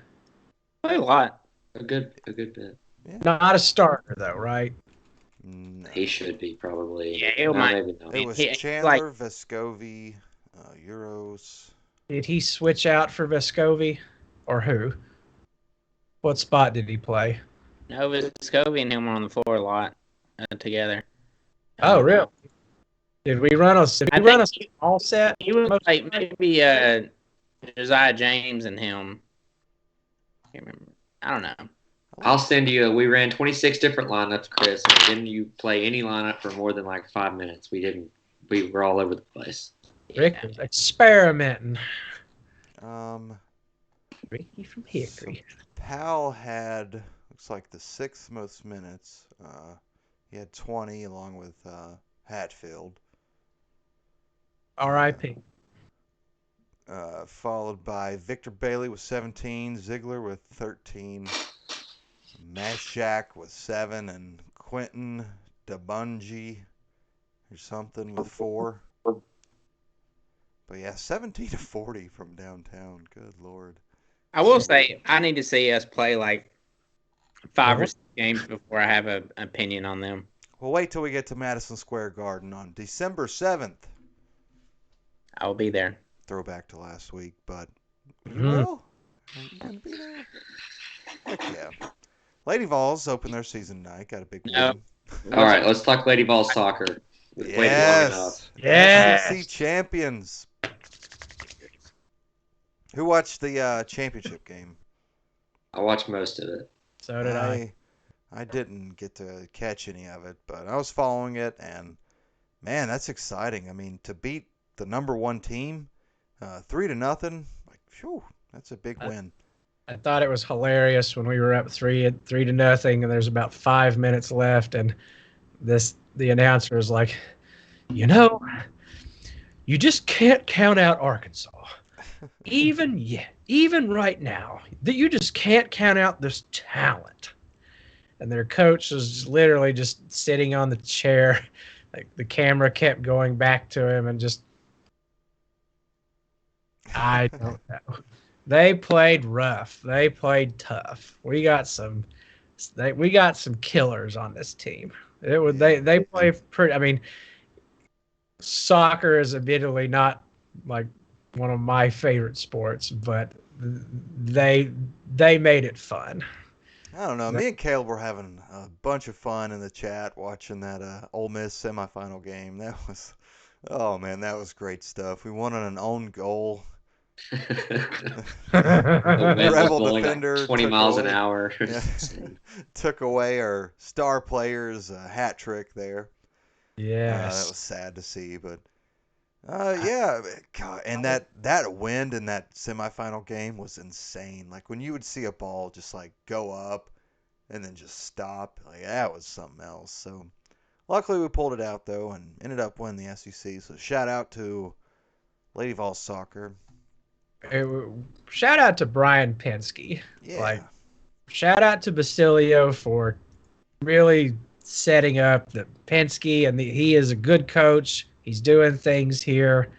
Play a lot. a good bit. Yeah. Not a starter though, right? No. He should be probably. Yeah, he No, might. maybe not. It was He, like, Chandler, Vescovi, Euros. Did he switch out for Vescovi, or who? What spot did he play? no, Scobie and him were on the floor a lot together. Oh, really? Did we run a I think small set? he was like maybe Josiah James and him. I can't remember. I don't know. I'll send you. We ran 26 different lineups, Chris, and didn't you play any lineup for more than like 5 minutes? We didn't. We were all over the place. Rick Yeah. was experimenting. Um, Ricky from Hickory. Powell had looks like the sixth most minutes. He had 20 along with Hatfield. R.I.P. Followed by Victor Bailey with 17, Ziegler with 13, Mashak with 7, and Quentin DeBungy or something with 4. But yeah, 17 to 40 from downtown. Good lord. I will say I need to see us play like 5 or 6 games before I have an opinion on them. Well, wait till we get to Madison Square Garden on December 7th. I will be there. Throwback to last week, but you Mhm. will? Are you going to be there? Heck yeah. Lady Vols opened their season tonight. Got a big No. win. All right, let's talk Lady Ball soccer. We've waited long enough. Yes. Yes. SEC champions. Who watched the championship game? I watched most of it. So did I. I didn't get to catch any of it, but I was following it, and man, that's exciting. I mean, to beat the number one team, 3-0, like, phew, that's a big win. I thought it was hilarious when we were up 3-0, and there's about 5 minutes left, and the announcer was like, you know, you just can't count out Arkansas. Even right now, that you just can't count out this talent. And their coach was literally just sitting on the chair. Like the camera kept going back to him, and just I don't know. They played rough. They played tough. We got some killers on this team. They play pretty. I mean, soccer is admittedly not like one of my favorite sports, but they made it fun. I don't know. Me and Caleb were having a bunch of fun in the chat watching that Ole Miss semifinal game. Oh man, that was great stuff. We won on an own goal. The wind was Rebel blowing defender like 20 took miles an away- hour. Yeah. Took away our star player's hat trick there. That Yes. was sad to see, but yeah, God, and that wind in that semifinal game was insane. Like when you would see a ball just like go up and then just stop, like that was something else. So luckily we pulled it out though and ended up winning the SEC. So shout out to Lady Vols soccer. Shout out to Brian Pensky. Yeah. Like, shout out to Basilio for really setting up the Pensky, and he is a good coach. He's doing things here.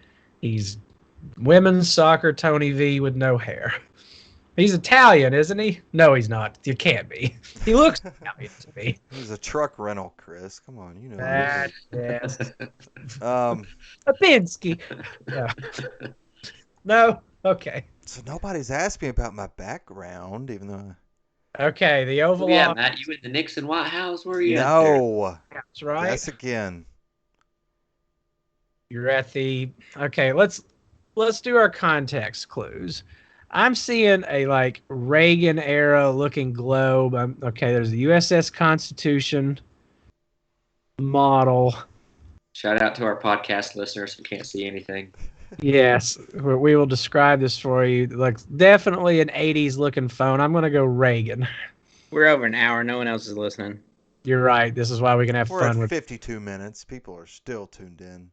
He's women's soccer Tony V with no hair. He's Italian, isn't he? No, he's not. You can't be. He looks Italian to me. He's a truck rental, Chris. Come on, you know. That, yes. Um, A Pensky. Yeah. No? Okay. so nobody's asked me about my background, even though Okay, the Oval Yeah, Office. Matt, you in the Nixon White House? Where are you at there? no. That's right. Guess again. You're at the okay. Let's do our context clues. I'm seeing a like Reagan era looking globe. Okay, there's the USS Constitution model. Shout out to our podcast listeners who can't see anything. Yes, we will describe this for you. Like definitely an 80s looking phone. I'm gonna go Reagan. We're over an hour. No one else is listening. You're right. This is why we can have We're fun at with. 52 minutes. People are still tuned in.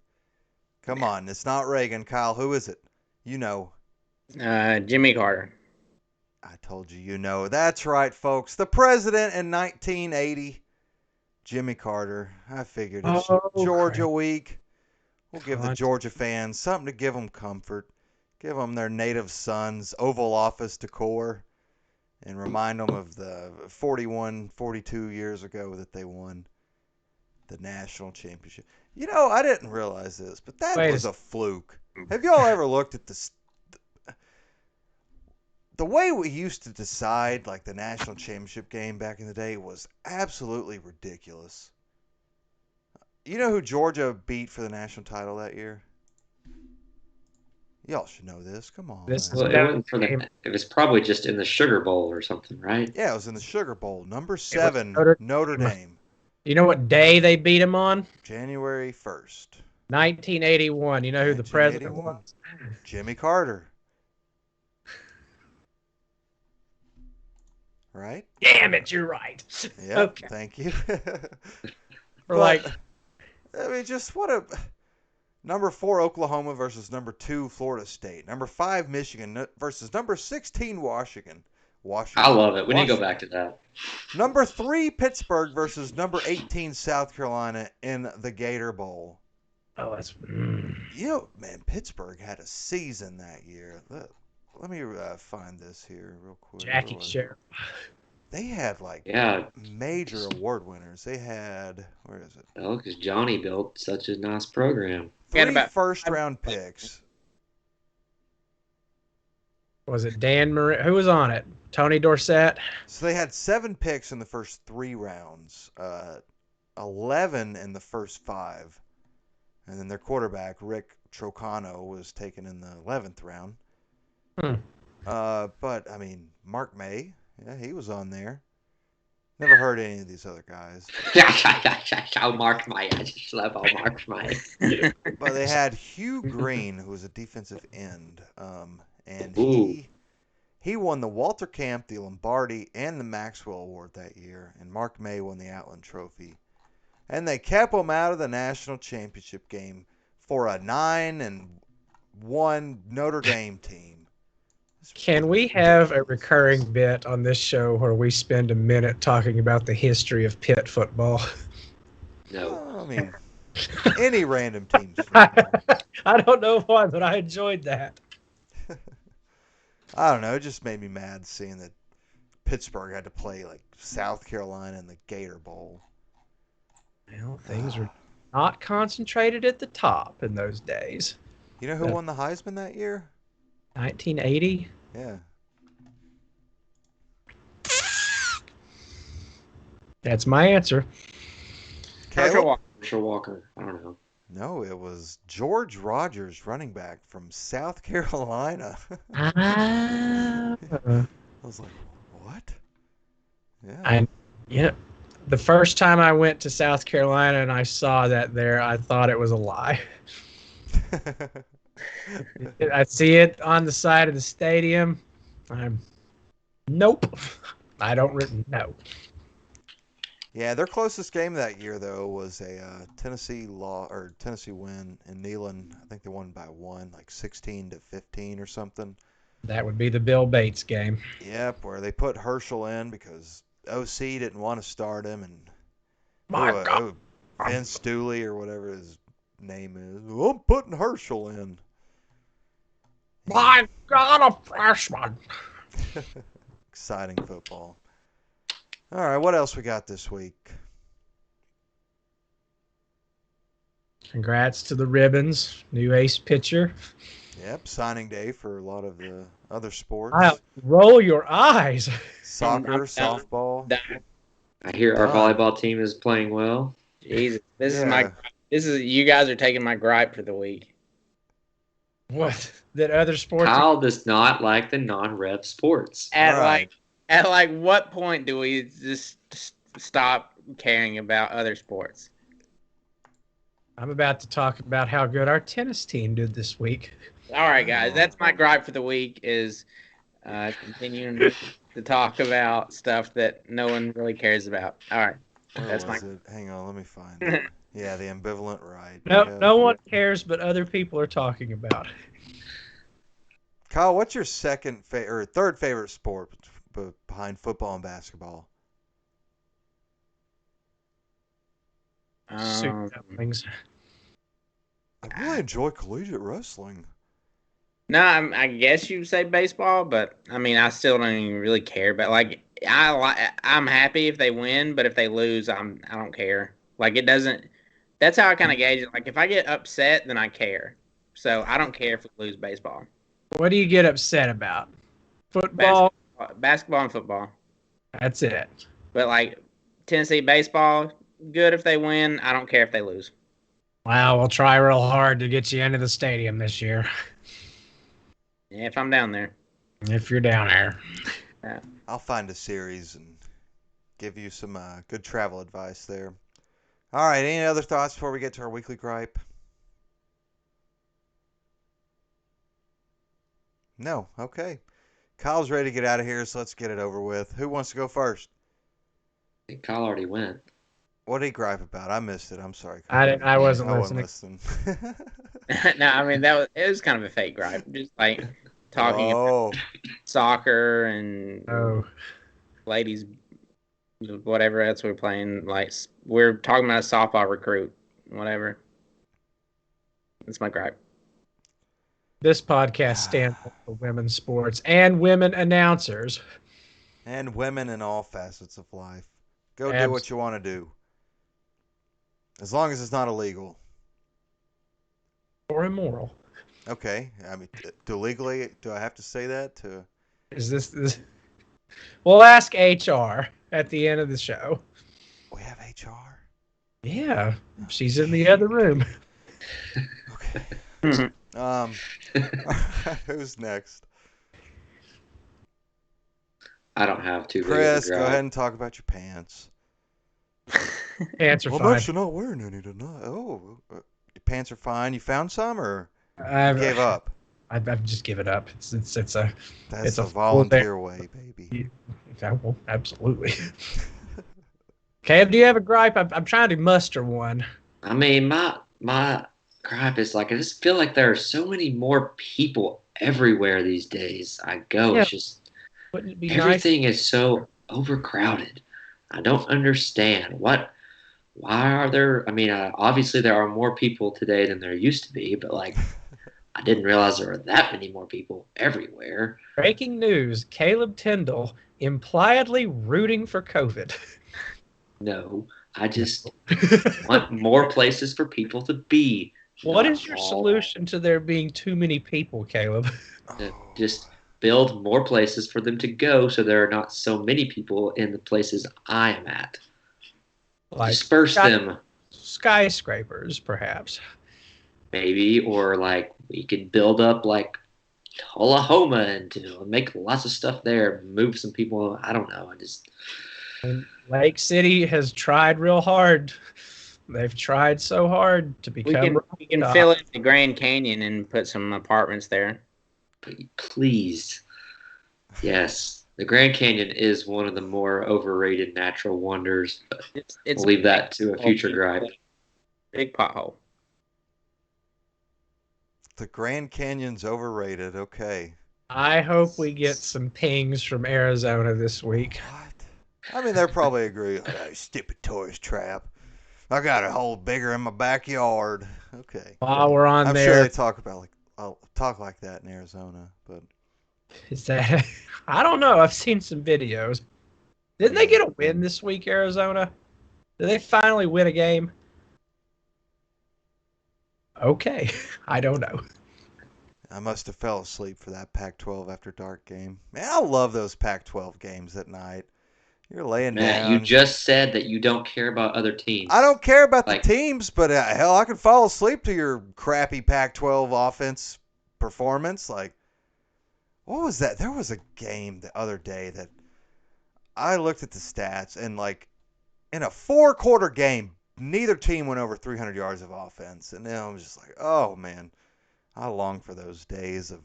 Come on, it's not Reagan. Kyle, who is it? You know. Jimmy Carter. I told you you know. That's right, folks. The president in 1980, Jimmy Carter. I figured it's Oh, Georgia crap. week. We'll give the God. Georgia fans something to give them comfort. Give them their native son's Oval Office decor. And remind them of the 41, 42 years ago that they won the national championship. You know, I didn't realize this, but that Wait a was a fluke. Have y'all ever looked at this? The way we used to decide, like the national championship game back in the day, was absolutely ridiculous. You know who Georgia beat for the national title that year? Y'all should know this. Come on. This man. is- Well, it wasn't for the. It was probably just in the Sugar Bowl or something, right? Yeah, it was in the Sugar Bowl. Number 7, Notre- Notre Dame. You know what day they beat him on? January 1st. 1981. You know who the president 1981. was? Jimmy Carter. Right? Damn it, you're right. Yeah. Okay. Thank you. We're like, I mean, just what a number 4 Oklahoma versus number 2 Florida State, number 5 Michigan versus number 16 Washington. I love it. We need to go Washington. back to that. Number 3 Pittsburgh versus number 18 South Carolina in the Gator Bowl. oh, that's. You know, man, Pittsburgh had a season that year. Let me find this here real quick. Jackie Where was it? Sheriff. They had like Yeah, major award winners. They had, where is it? well, because Johnny built such a nice program. We had 3 about- first-round picks. Was it Dan Murray? Who was on it? Tony Dorsett? So they had 7 picks in the first 3 rounds, 11 in the first 5, and then their quarterback Rick Trocano was taken in the 11th round. Hmm. But I mean, Mark May, yeah, he was on there. Never heard any of these other guys, I'll mark my. I just love all mark my. but they had Hugh Green, who was a defensive end, and Ooh. He won the Walter Camp, the Lombardi, and the Maxwell Award that year, and Mark May won the Outland Trophy. And they kept him out of the national championship game for a 9-1 Notre Dame team. Can we have a recurring bit on this show where we spend a minute talking about the history of Pitt football? No. Well, I mean, any random team's football. I don't know why, but I enjoyed that. I don't know. It just made me mad seeing that Pittsburgh had to play like South Carolina in the Gator Bowl. Well, things were not concentrated at the top in those days. You know who won the Heisman that year? 1980? Yeah. That's my answer. Caleb? Herschel Walker. I don't know. No, it was George Rogers, running back from South Carolina. Ah. I was like, what? Yeah. Yeah. The first time I went to South Carolina and I saw that there, I thought it was a lie. I see it on the side of the stadium. Nope. I don't know. Yeah, their closest game that year though was a Tennessee win in Neyland. I think they won by 1, like 16-15 or something. That would be the Bill Bates game. Yep, where they put Herschel in because OC didn't want to start him, and Vince Dooley or whatever his name is. Well, I'm putting Herschel in. My God, a freshman. Exciting football. All right, what else we got this week? Congrats to the Ribbons, new ace pitcher. Yep, signing day for a lot of the other sports. Wow, roll your eyes. Soccer, softball. I hear our volleyball team is playing well. Jesus, you guys are taking my gripe for the week. What? That other sports? Kyle does not like the non-rev sports. At what point do we just stop caring about other sports? I'm about to talk about how good our tennis team did this week. All right, guys, that's my gripe for the week is continuing to talk about stuff that no one really cares about. All right. That's my. Hang on, let me find it. Yeah, the ambivalent right. No one cares, but other people are talking about it. Kyle, what's your third favorite sport behind football and basketball? Things. I really enjoy collegiate wrestling. No, I guess you'd say baseball, but I mean, I still don't even really care. But like, I'm happy if they win, but if they lose, I don't care. Like, it doesn't. That's how I kind of gauge it. Like, if I get upset, then I care. So I don't care if we lose baseball. What do you get upset about? Football, basketball, and football. That's it. But like Tennessee baseball, good if they win. I don't care if they lose. Wow, we'll try real hard to get you into the stadium this year. Yeah, if I'm down there. If you're down there. Yeah. I'll find a series and give you some good travel advice there. All right, any other thoughts before we get to our weekly gripe? No? Okay. Kyle's ready to get out of here, so let's get it over with. Who wants to go first? I think Kyle already went. What did he gripe about? I missed it. I'm sorry, Kyle. I wasn't listening. No, I mean it was kind of a fake gripe, just like talking about soccer and ladies, whatever else we're playing. Like we're talking about a softball recruit, whatever. That's my gripe. This podcast stands for women's sports and women announcers. And women in all facets of life. Go do what you want to do. As long as it's not illegal. Or immoral. Okay. I mean, do I have to say that? Is this? We'll ask HR at the end of the show. We have HR? Yeah. She's in the other room. Okay. Who's next? I don't have to. Chris, go ahead and talk about your pants. Pants are fine. I'm actually not wearing any tonight. Oh, your pants are fine. You found some, or you gave up? I've just given up. It's a That's the full day. volunteer way, baby. Yeah, well, absolutely. Cam, do you have a gripe? I'm trying to muster one. I mean, my gripe is like I just feel like there are so many more people everywhere these days. I go, Yeah, it's just wouldn't it be nice? everything is so overcrowded. I don't understand what. Why are there? I mean, obviously there are more people today than there used to be, but like I didn't realize there were that many more people everywhere. Breaking news: Caleb Tyndall impliedly rooting for COVID. No, I just want more places for people to be. What Not is your all. solution to there being too many people, Caleb? To Oh, just build more places for them to go so there are not so many people in the places I am at. Like Disperse them, skyscrapers, perhaps. maybe, or like we could build up like Tullahoma and make lots of stuff there, move some people. I don't know. I just, And Lake City has tried real hard. They've tried so hard to We become can rock we can top. fill in the Grand Canyon and put some apartments there. please. Yes, the Grand Canyon is one of the more overrated natural wonders, but It's we'll a leave big that to a future gripe. big pothole. the Grand Canyon's overrated. Okay. I hope we get some pings from Arizona this week. What? I mean, they're probably agree. Like, oh, stupid tourist trap. I got a hole bigger in my backyard. Okay. While we're on I'm sure there, they talk about like I'll talk like that in Arizona, but is that I don't know. I've seen some videos. Didn't they yeah. get a win this week, Arizona? Did they finally win a game? Okay, I don't know. I must have fell asleep for that Pac-12 after dark game. Man, I love those Pac-12 games at night. You're laying Matt, you down. just said that you don't care about other I teams. don't care about the Like, teams, but hell, I could fall asleep to your crappy Pac-12 offense performance. Like, what was that? There was a game the other day that I looked at the stats, and like in a four-quarter game, neither team went over 300 yards of offense, and then I was just like, oh man, I long for those days of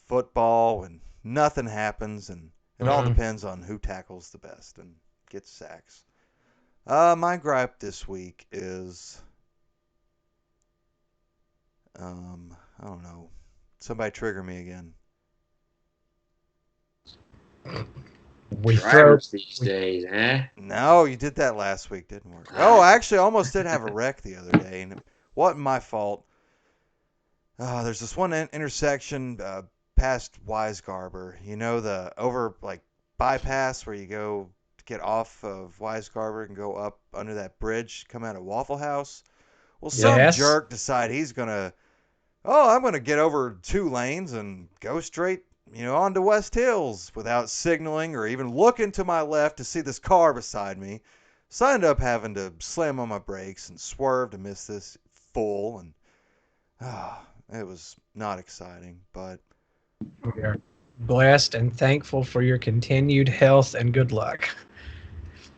football and nothing happens, and it all Mm. depends on who tackles the best and gets sacks. My gripe this week is, I don't know. Somebody trigger me again. We throw. drivers these days, eh? No, you did that last week, didn't work. Oh, I actually almost did have a wreck the other day, and it wasn't my fault. There's this one intersection past Weisgarber. You know the over like bypass where you go to get off of Weisgarber and go up under that bridge, come out of Waffle House. Well, some Yes. jerk decide he's gonna, oh, I'm gonna get over two lanes and go straight, onto West Hills without signaling or even looking to my left to see this car beside me. So I ended up having to slam on my brakes and swerve to miss this fool, and it was not exciting, but We are blessed and thankful for your continued health and good luck.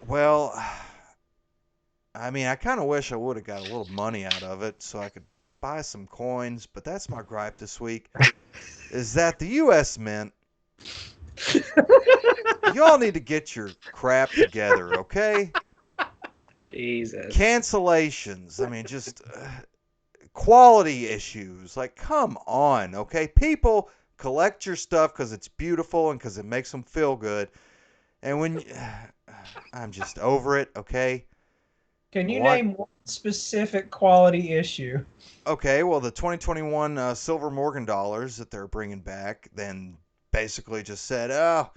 well, I mean, I kind of wish I would have got a little money out of it so I could buy some coins, but that's my gripe this week is that the U.S. Mint, y'all need to get your crap together, okay? Jesus. Cancellations, I mean, just quality issues. Like, come on, okay? People collect your stuff because it's beautiful and because it makes them feel good. And I'm just over it, okay? Can you What? name one specific quality issue? Okay, well, the 2021 silver Morgan dollars that they're bringing back, then basically just said, oh,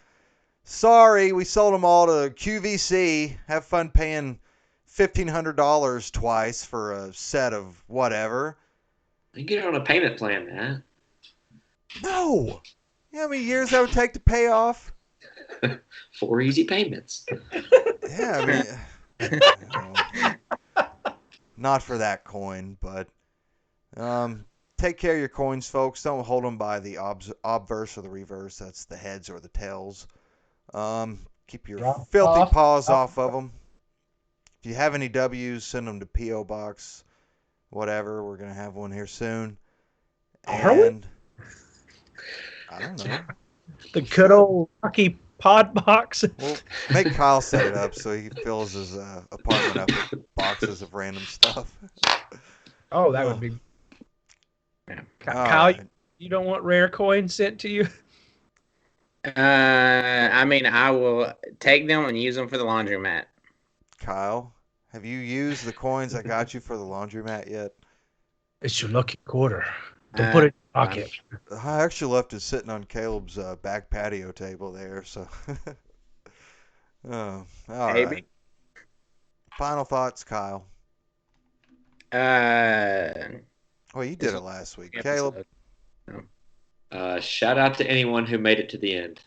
sorry, we sold them all to QVC. Have fun paying $1,500 twice for a set of whatever. You get on a payment plan, man. No! You know how many years that would take to pay off? 4 easy payments. Yeah, I mean, not for that coin, but take care of your coins, folks. Don't hold them by the obverse or the reverse. That's the heads or the tails. Keep your Drop filthy off. paws off of them. If you have any W's, send them to P.O. Box, whatever. We're going to have one here soon. Are we? And I don't know. The good old Rocky Pod box. Well, make Kyle set it up so he fills his apartment up with boxes of random stuff. Oh, that Oh, would be. all Kyle, right. you don't want rare coins sent to you? I mean, I will take them and use them for the laundromat. Kyle, have you used the coins I got you for the laundromat yet? It's your lucky quarter. Don't put it in your Fine. pocket. I actually left it sitting on Caleb's back patio table there, so. Oh, all Maybe. right. Final thoughts, Kyle. Well, you did This it was last week. an Caleb, episode. Shout out to anyone who made it to the end.